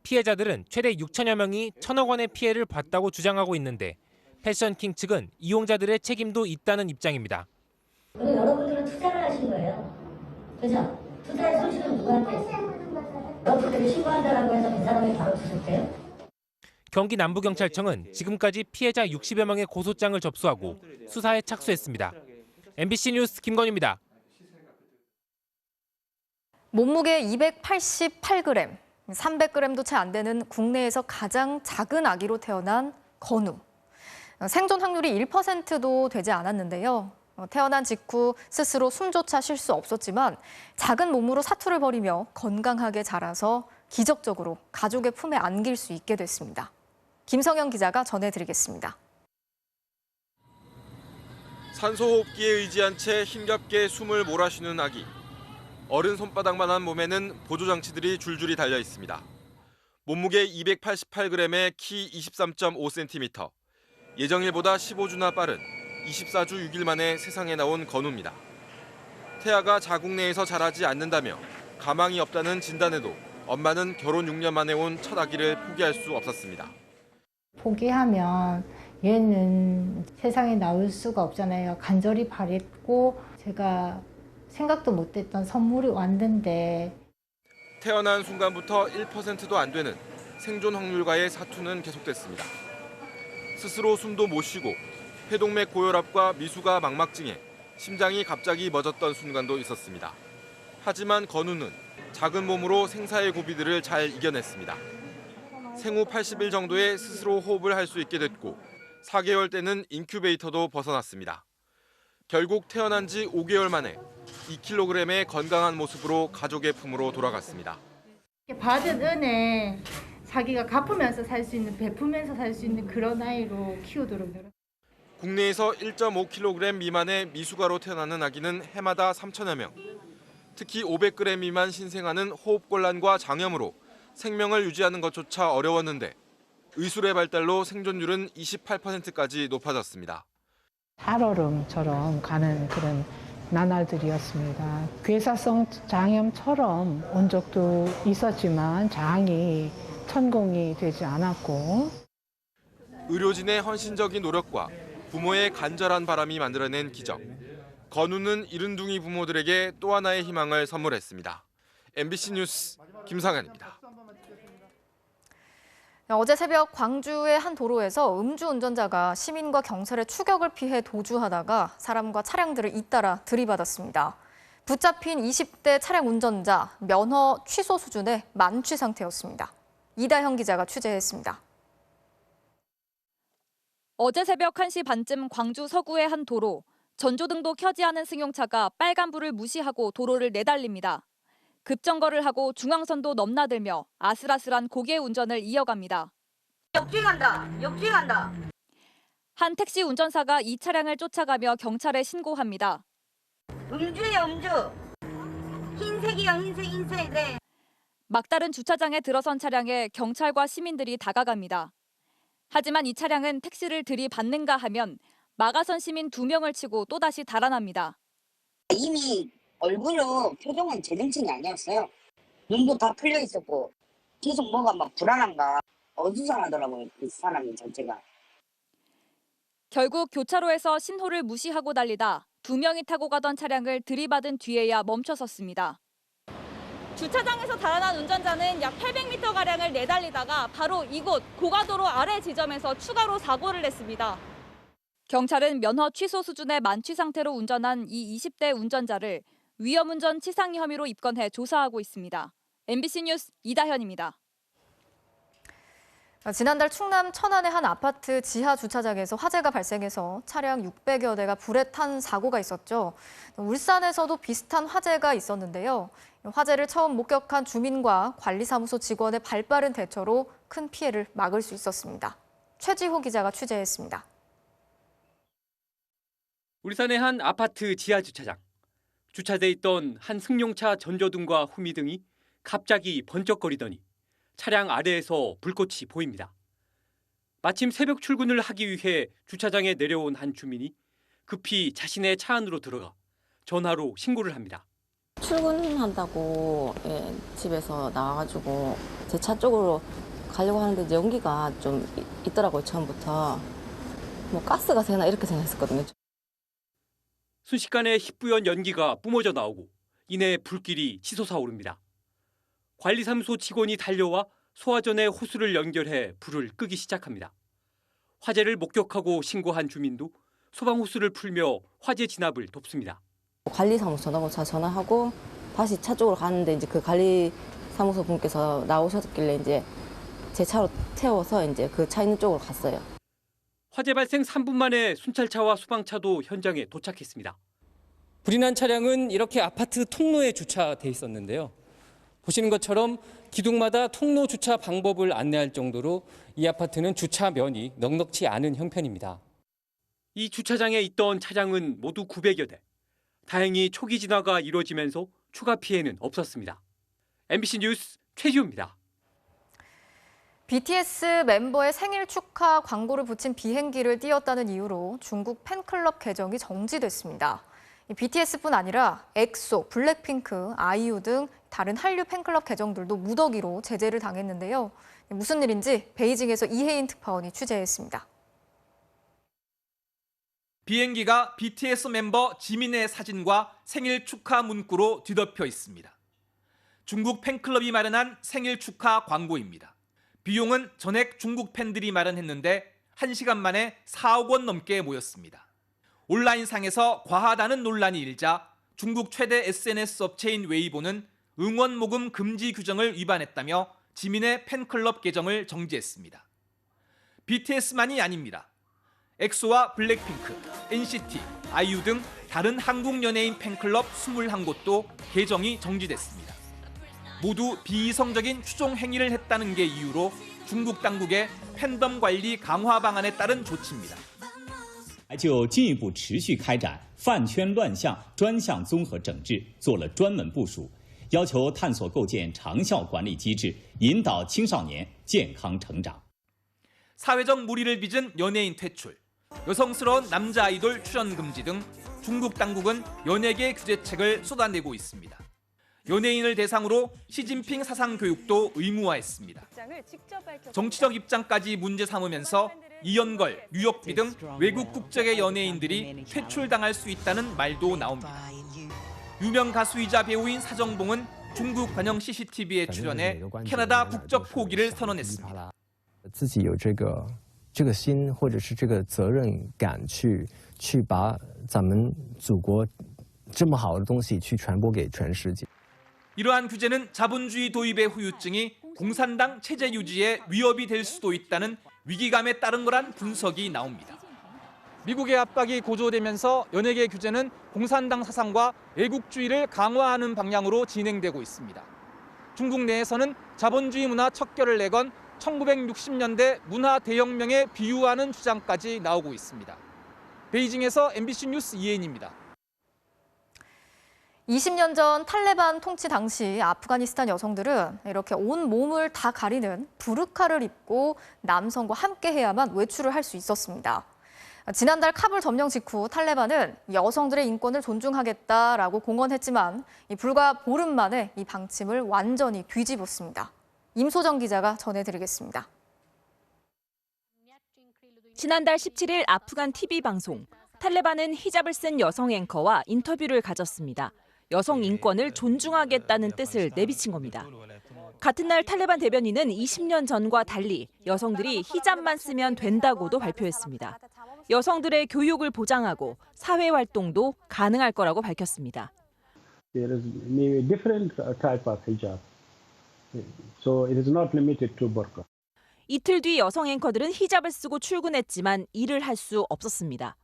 피해자들은 최대 6천여 명이 1,000억 원의 피해를 봤다고 주장하고 있는데 패션킹 측은 이용자들의 책임도 있다는 입장입니다. 여러분들은 투자를 하신 거예요. 그죠? 투자의 손실은 누구한테 했어요? 여러분들이 신고한다라고 해서 그 사람이 바로 수습돼요? 경기 남부경찰청은 지금까지 피해자 60여 명의 고소장을 접수하고 수사에 착수했습니다. MBC 뉴스 김건희입니다. 몸무게 288g, 300g도 채 안 되는 국내에서 가장 작은 아기로 태어난 건우. 생존 확률이 1%도 되지 않았는데요. 태어난 직후 스스로 숨조차 쉴 수 없었지만 작은 몸으로 사투를 벌이며 건강하게 자라서 기적적으로 가족의 품에 안길 수 있게 됐습니다. 김성현 기자가 전해드리겠습니다. 산소호흡기에 의지한 채 힘겹게 숨을 몰아쉬는 아기. 어른 손바닥만한 몸에는 보조장치들이 줄줄이 달려 있습니다. 몸무게 288g에 키 23.5cm. 예정일보다 15주나 빠른 24주 6일 만에 세상에 나온 건우입니다. 태아가 자궁 내에서 자라지 않는다며 가망이 없다는 진단에도 엄마는 결혼 6년 만에 온 첫 아기를 포기할 수 없었습니다. 포기하면 얘는 세상에 나올 수가 없잖아요. 간절히 바랬고 제가 생각도 못했던 선물이 왔는데. 태어난 순간부터 1%도 안 되는 생존 확률과의 사투는 계속됐습니다. 스스로 숨도 못 쉬고 폐동맥 고혈압과 미수가 망막증에 심장이 갑자기 멎었던 순간도 있었습니다. 하지만 건우는 작은 몸으로 생사의 고비들을 잘 이겨냈습니다. 생후 80일 정도에 스스로 호흡을 할 수 있게 됐고 4개월 때는 인큐베이터도 벗어났습니다. 결국 태어난 지 5개월 만에 2kg의 건강한 모습으로 가족의 품으로 돌아갔습니다. 받은 은혜 자기가 갚으면서 살 수 있는, 베푸면서 살 수 있는 그런 아이로 키우도록 노력. 국내에서 1.5kg 미만의 미숙아로 태어나는 아기는 해마다 3천여 명. 특히 500g 미만 신생아는 호흡곤란과 장염으로 생명을 유지하는 것조차 어려웠는데 의술의 발달로 생존율은 28%까지 높아졌습니다. 살얼음처럼 가는 그런 나날들이었습니다. 괴사성 장염처럼 온 적도 있었지만 장이 천공이 되지 않았고. 의료진의 헌신적인 노력과 부모의 간절한 바람이 만들어낸 기적. 건우는 이른둥이 부모들에게 또 하나의 희망을 선물했습니다. MBC 뉴스 김상현입니다. 어제 새벽 광주의 한 도로에서 음주운전자가 시민과 경찰의 추격을 피해 도주하다가 사람과 차량들을 잇따라 들이받았습니다. 붙잡힌 20대 차량 운전자, 면허 취소 수준의 만취 상태였습니다. 이다현 기자가 취재했습니다. 어제 새벽 1시 반쯤 광주 서구의 한 도로. 전조등도 켜지 않은 승용차가 빨간불을 무시하고 도로를 내달립니다. 급정거를 하고 중앙선도 넘나들며 아슬아슬한 고개 운전을 이어갑니다. 역주행한다! 역주행한다! 한 택시 운전사가 이 차량을 쫓아가며 경찰에 신고합니다. 음주예요, 음주! 흰색이요, 흰색, 네. 막다른 주차장에 들어선 차량에 경찰과 시민들이 다가갑니다. 하지만 이 차량은 택시를 들이받는가 하면 막아선 시민 2명을 치고 또다시 달아납니다. 이미 얼굴로 표정은 제 정신이 아니었어요. 눈도 다 풀려 있었고 계속 뭐가 막 불안한가 어수선하더라고요. 그 사람이 전체가. 결국 교차로에서 신호를 무시하고 달리다 2명이 타고 가던 차량을 들이받은 뒤에야 멈춰섰습니다. 주차장에서 달아난 운전자는 약 800m가량을 내달리다가 바로 이곳 고가도로 아래 지점에서 추가로 사고를 냈습니다. 경찰은 면허 취소 수준의 만취 상태로 운전한 이 20대 운전자를 위험운전 치상 혐의로 입건해 조사하고 있습니다. MBC 뉴스 이다현입니다. 지난달 충남 천안의 한 아파트 지하 주차장에서 화재가 발생해서 차량 600여 대가 불에 탄 사고가 있었죠. 울산에서도 비슷한 화재가 있었는데요. 화재를 처음 목격한 주민과 관리사무소 직원의 발빠른 대처로 큰 피해를 막을 수 있었습니다. 최지호 기자가 취재했습니다. 울산의 한 아파트 지하 주차장. 주차돼 있던 한 승용차 전조등과 후미등이 갑자기 번쩍거리더니 차량 아래에서 불꽃이 보입니다. 마침 새벽 출근을 하기 위해 주차장에 내려온 한 주민이 급히 자신의 차 안으로 들어가 전화로 신고를 합니다. 출근한다고 집에서 나와가지고 제 차 쪽으로 가려고 하는데 이제 연기가 좀 있더라고요. 처음부터. 뭐 가스가 새나 이렇게 생각했었거든요. 순식간에 희뿌연 연기가 뿜어져 나오고 이내 불길이 치솟아 오릅니다. 관리사무소 직원이 달려와 소화전에 호스를 연결해 불을 끄기 시작합니다. 화재를 목격하고 신고한 주민도 소방호스를 풀며 화재 진압을 돕습니다. 관리사무소 전화번호 전화하고 다시 차 쪽으로 가는데 이제 그 관리사무소 분께서 나오셨길래 이제 제 차로 태워서 이제 그 차 있는 쪽으로 갔어요. 화재 발생 3분 만에 순찰차와 소방차도 현장에 도착했습니다. 불이 난 차량은 이렇게 아파트 통로에 주차돼 있었는데요. 보시는 것처럼 기둥마다 통로 주차 방법을 안내할 정도로 이 아파트는 주차면이 넉넉지 않은 형편입니다. 이 주차장에 있던 차량은 모두 900여 대. 다행히 초기 진화가 이루어지면서 추가 피해는 없었습니다. MBC 뉴스 최지우입니다. BTS 멤버의 생일 축하 광고를 붙인 비행기를 띄웠다는 이유로 중국 팬클럽 계정이 정지됐습니다. BTS뿐 아니라 엑소, 블랙핑크, 아이유 등 다른 한류 팬클럽 계정들도 무더기로 제재를 당했는데요. 무슨 일인지 베이징에서 이혜인 특파원이 취재했습니다. 비행기가 BTS 멤버 지민의 사진과 생일 축하 문구로 뒤덮여 있습니다. 중국 팬클럽이 마련한 생일 축하 광고입니다. 비용은 전액 중국 팬들이 마련했는데 1시간 만에 4억 원 넘게 모였습니다. 온라인상에서 과하다는 논란이 일자 중국 최대 SNS 업체인 웨이보는 응원 모금 금지 규정을 위반했다며 지민의 팬클럽 계정을 정지했습니다. BTS만이 아닙니다. 엑소와 블랙핑크, NCT, 아이유 등 다른 한국 연예인 팬클럽 21곳도 계정이 정지됐습니다. 모두 비이성적인 추종 행위를 했다는 게 이유로 중국 당국의 팬덤 관리 강화 방안에 따른 조치입니다. 就进一步持续开展饭圈乱象专项综合整治，做了专门部署，要求探索构建长效管理机制，引导青少年健康成长。 사회적 무리를 빚은 연예인 퇴출, 여성스러운 남자 아이돌 출연 금지 등 중국 당국은 연예계 규제책을 쏟아내고 있습니다. 연예인을 대상으로 시진핑 사상 교육도 의무화했습니다. 정치적 입장까지 문제 삼으면서 이연걸, 류혁비 등 외국 국적의 연예인들이 퇴출당할 수 있다는 말도 나옵니다. 유명 가수이자 배우인 사정봉은 중국 관영 CCTV에 출연해 캐나다 국적 포기를 선언했습니다. 自己有这个心或者是这个责任感去把咱们祖国这么好的东西去传播给全世界。 이러한 규제는 자본주의 도입의 후유증이 공산당 체제 유지에 위협이 될 수도 있다는 위기감에 따른 거란 분석이 나옵니다. 미국의 압박이 고조되면서 연예계 규제는 공산당 사상과 애국주의를 강화하는 방향으로 진행되고 있습니다. 중국 내에서는 자본주의 문화 척결을 내건 1960년대 문화 대혁명에 비유하는 주장까지 나오고 있습니다. 베이징에서 MBC 뉴스 이혜인입니다. 20년 전 탈레반 통치 당시 아프가니스탄 여성들은 이렇게 온 몸을 다 가리는 부르카를 입고 남성과 함께 해야만 외출을 할 수 있었습니다. 지난달 카불 점령 직후 탈레반은 여성들의 인권을 존중하겠다라고 공언했지만 불과 보름 만에 이 방침을 완전히 뒤집었습니다. 임소정 기자가 전해드리겠습니다. 지난달 17일 아프간 TV 방송, 탈레반은 히잡을 쓴 여성 앵커와 인터뷰를 가졌습니다. 여성 인권을 존중하겠다는 뜻을 내비친 겁니다. 같은 날 탈레반 대변인은 20년 전과 달리 여성들이 히잡만 쓰면 된다고도 발표했습니다. 여성들의 교육을 보장하고 사회 활동도 가능할 거라고 밝혔습니다. There is maybe different type of hijab, so it is not limited to burqa. 이틀 뒤 여성 앵커들은 히잡을 쓰고 출근했지만 일을 할 수 없었습니다.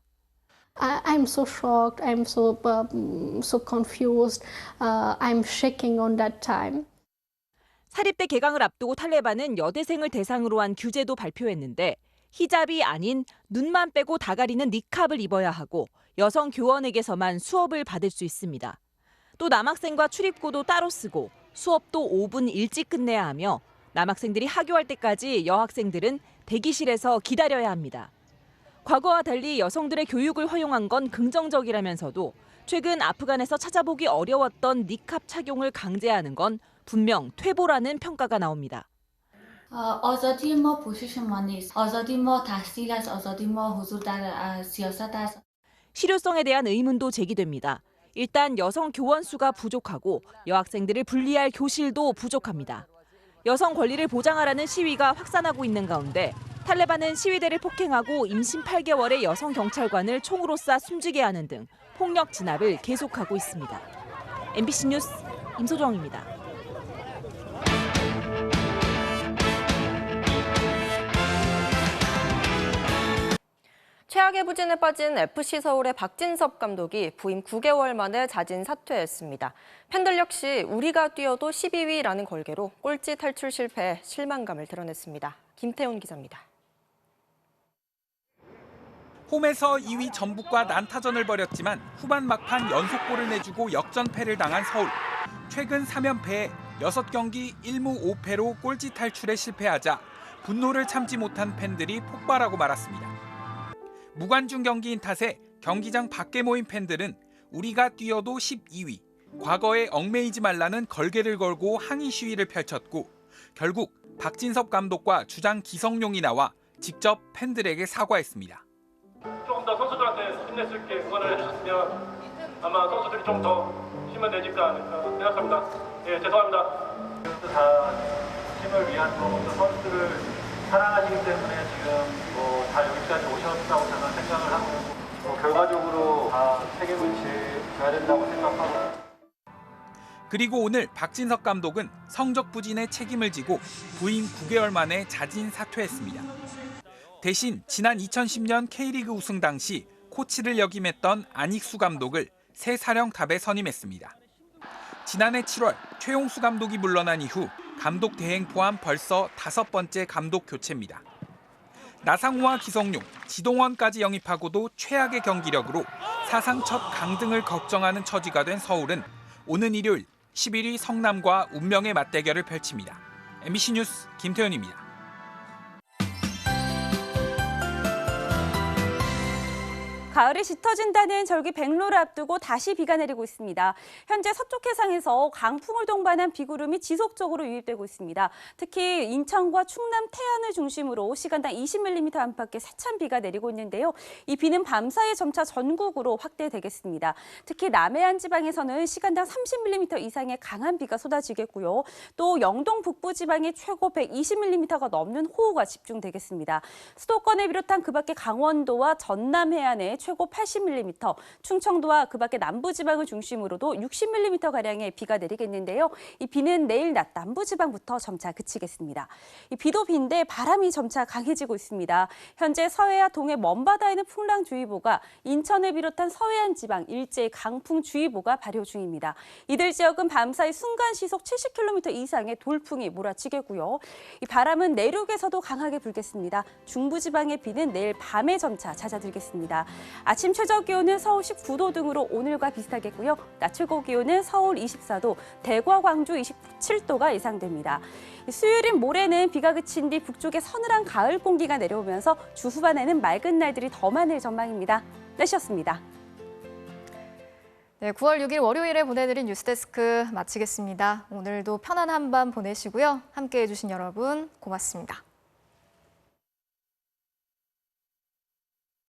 I'm so shocked. I'm so confused. I'm shaking on that time. 사립대 개강을 앞두고 탈레반은 여대생을 대상으로 한 규제도 발표했는데 히잡이 아닌 눈만 빼고 다 가리는 니캅을 입어야 하고 여성 교원에게서만 수업을 받을 수 있습니다. 또 남학생과 출입구도 따로 쓰고 수업도 5분 일찍 끝내야 하며 남학생들이 하교할 때까지 여학생들은 대기실에서 기다려야 합니다. 과거와 달리 여성들의 교육을 허용한 건 긍정적이라면서도 최근 아프간에서 찾아보기 어려웠던 니캅 착용을 강제하는 건 분명 퇴보라는 평가가 나옵니다. آزادی ما پوششمان نیست. آزادی ما تحصیل است. آزادی ما حضور در سیاست است. 실효성에 대한 의문도 제기됩니다. 일단 여성 교원 수가 부족하고 여학생들을 분리할 교실도 부족합니다. 여성 권리를 보장하라는 시위가 확산하고 있는 가운데 탈레반은 시위대를 폭행하고 임신 8개월의 여성 경찰관을 총으로 쏴 숨지게 하는 등 폭력 진압을 계속하고 있습니다. MBC 뉴스 임소정입니다. 최악의 부진에 빠진 FC 서울의 박진섭 감독이 부임 9개월 만에 자진 사퇴했습니다. 팬들 역시 우리가 뛰어도 12위라는 걸개로 꼴찌 탈출 실패에 실망감을 드러냈습니다. 김태훈 기자입니다. 홈에서 2위 전북과 난타전을 벌였지만 후반 막판 연속골을 내주고 역전패를 당한 서울. 최근 3연패에 6경기 1무 5패로 꼴찌 탈출에 실패하자 분노를 참지 못한 팬들이 폭발하고 말았습니다. 무관중 경기인 탓에 경기장 밖에 모인 팬들은 우리가 뛰어도 12위, 과거에 얽매이지 말라는 걸개를 걸고 항의 시위를 펼쳤고 결국 박진섭 감독과 주장 기성용이 나와 직접 팬들에게 사과했습니다. 조금 더 선수들한테 힘낼 수 있게 응원을 해주셨으면 아마 선수들이 좀 더 힘을 내니까 생각합니다. 예, 죄송합니다. 다 팀을 위한 거고 선수들을 사랑하시기 때문에 지금 다 여기까지 오셨다고 저는 생각을 하고 결과적으로 다 책임을 져야 된다고 생각하고. 그리고 오늘 박진섭 감독은 성적 부진에 책임을 지고 부임 9개월 만에 자진 사퇴했습니다. 대신 지난 2010년 K리그 우승 당시 코치를 역임했던 안익수 감독을 새 사령탑에 선임했습니다. 지난해 7월 최용수 감독이 물러난 이후 감독 대행 포함 벌써 5번째 감독 교체입니다. 나상호와 기성용, 지동원까지 영입하고도 최악의 경기력으로 사상 첫 강등을 걱정하는 처지가 된 서울은 오는 일요일 11위 성남과 운명의 맞대결을 펼칩니다. MBC 뉴스 김태현입니다. 가을이 짙어진다는 절기 백로를 앞두고 다시 비가 내리고 있습니다. 현재 서쪽 해상에서 강풍을 동반한 비구름이 지속적으로 유입되고 있습니다. 특히 인천과 충남 태안을 중심으로 시간당 20mm 안팎의 세찬 비가 내리고 있는데요. 이 비는 밤사이 점차 전국으로 확대되겠습니다. 특히 남해안 지방에서는 시간당 30mm 이상의 강한 비가 쏟아지겠고요. 또 영동 북부 지방에 최고 120mm가 넘는 호우가 집중되겠습니다. 수도권을 비롯한 그 밖에 강원도와 전남 해안에 최고 80mm, 충청도와 그 밖에 남부지방을 중심으로도 60mm가량의 비가 내리겠는데요. 이 비는 내일 낮 남부지방부터 점차 그치겠습니다. 이 비도 비인데 바람이 점차 강해지고 있습니다. 현재 서해와 동해 먼바다에는 풍랑주의보가, 인천을 비롯한 서해안 지방 일제히 강풍주의보가 발효 중입니다. 이들 지역은 밤사이 순간시속 70km 이상의 돌풍이 몰아치겠고요. 이 바람은 내륙에서도 강하게 불겠습니다. 중부지방의 비는 내일 밤에 점차 잦아들겠습니다. 아침 최저 기온은 서울 19도 등으로 오늘과 비슷하겠고요. 낮 최고 기온은 서울 24도, 대구와 광주 27도가 예상됩니다. 수요일인 모레는 비가 그친 뒤 북쪽에 서늘한 가을 공기가 내려오면서 주 후반에는 맑은 날들이 더 많을 전망입니다. 날씨였습니다. 네, 9월 6일 월요일에 보내드린 뉴스데스크 마치겠습니다. 오늘도 편안한 밤 보내시고요. 함께해 주신 여러분 고맙습니다.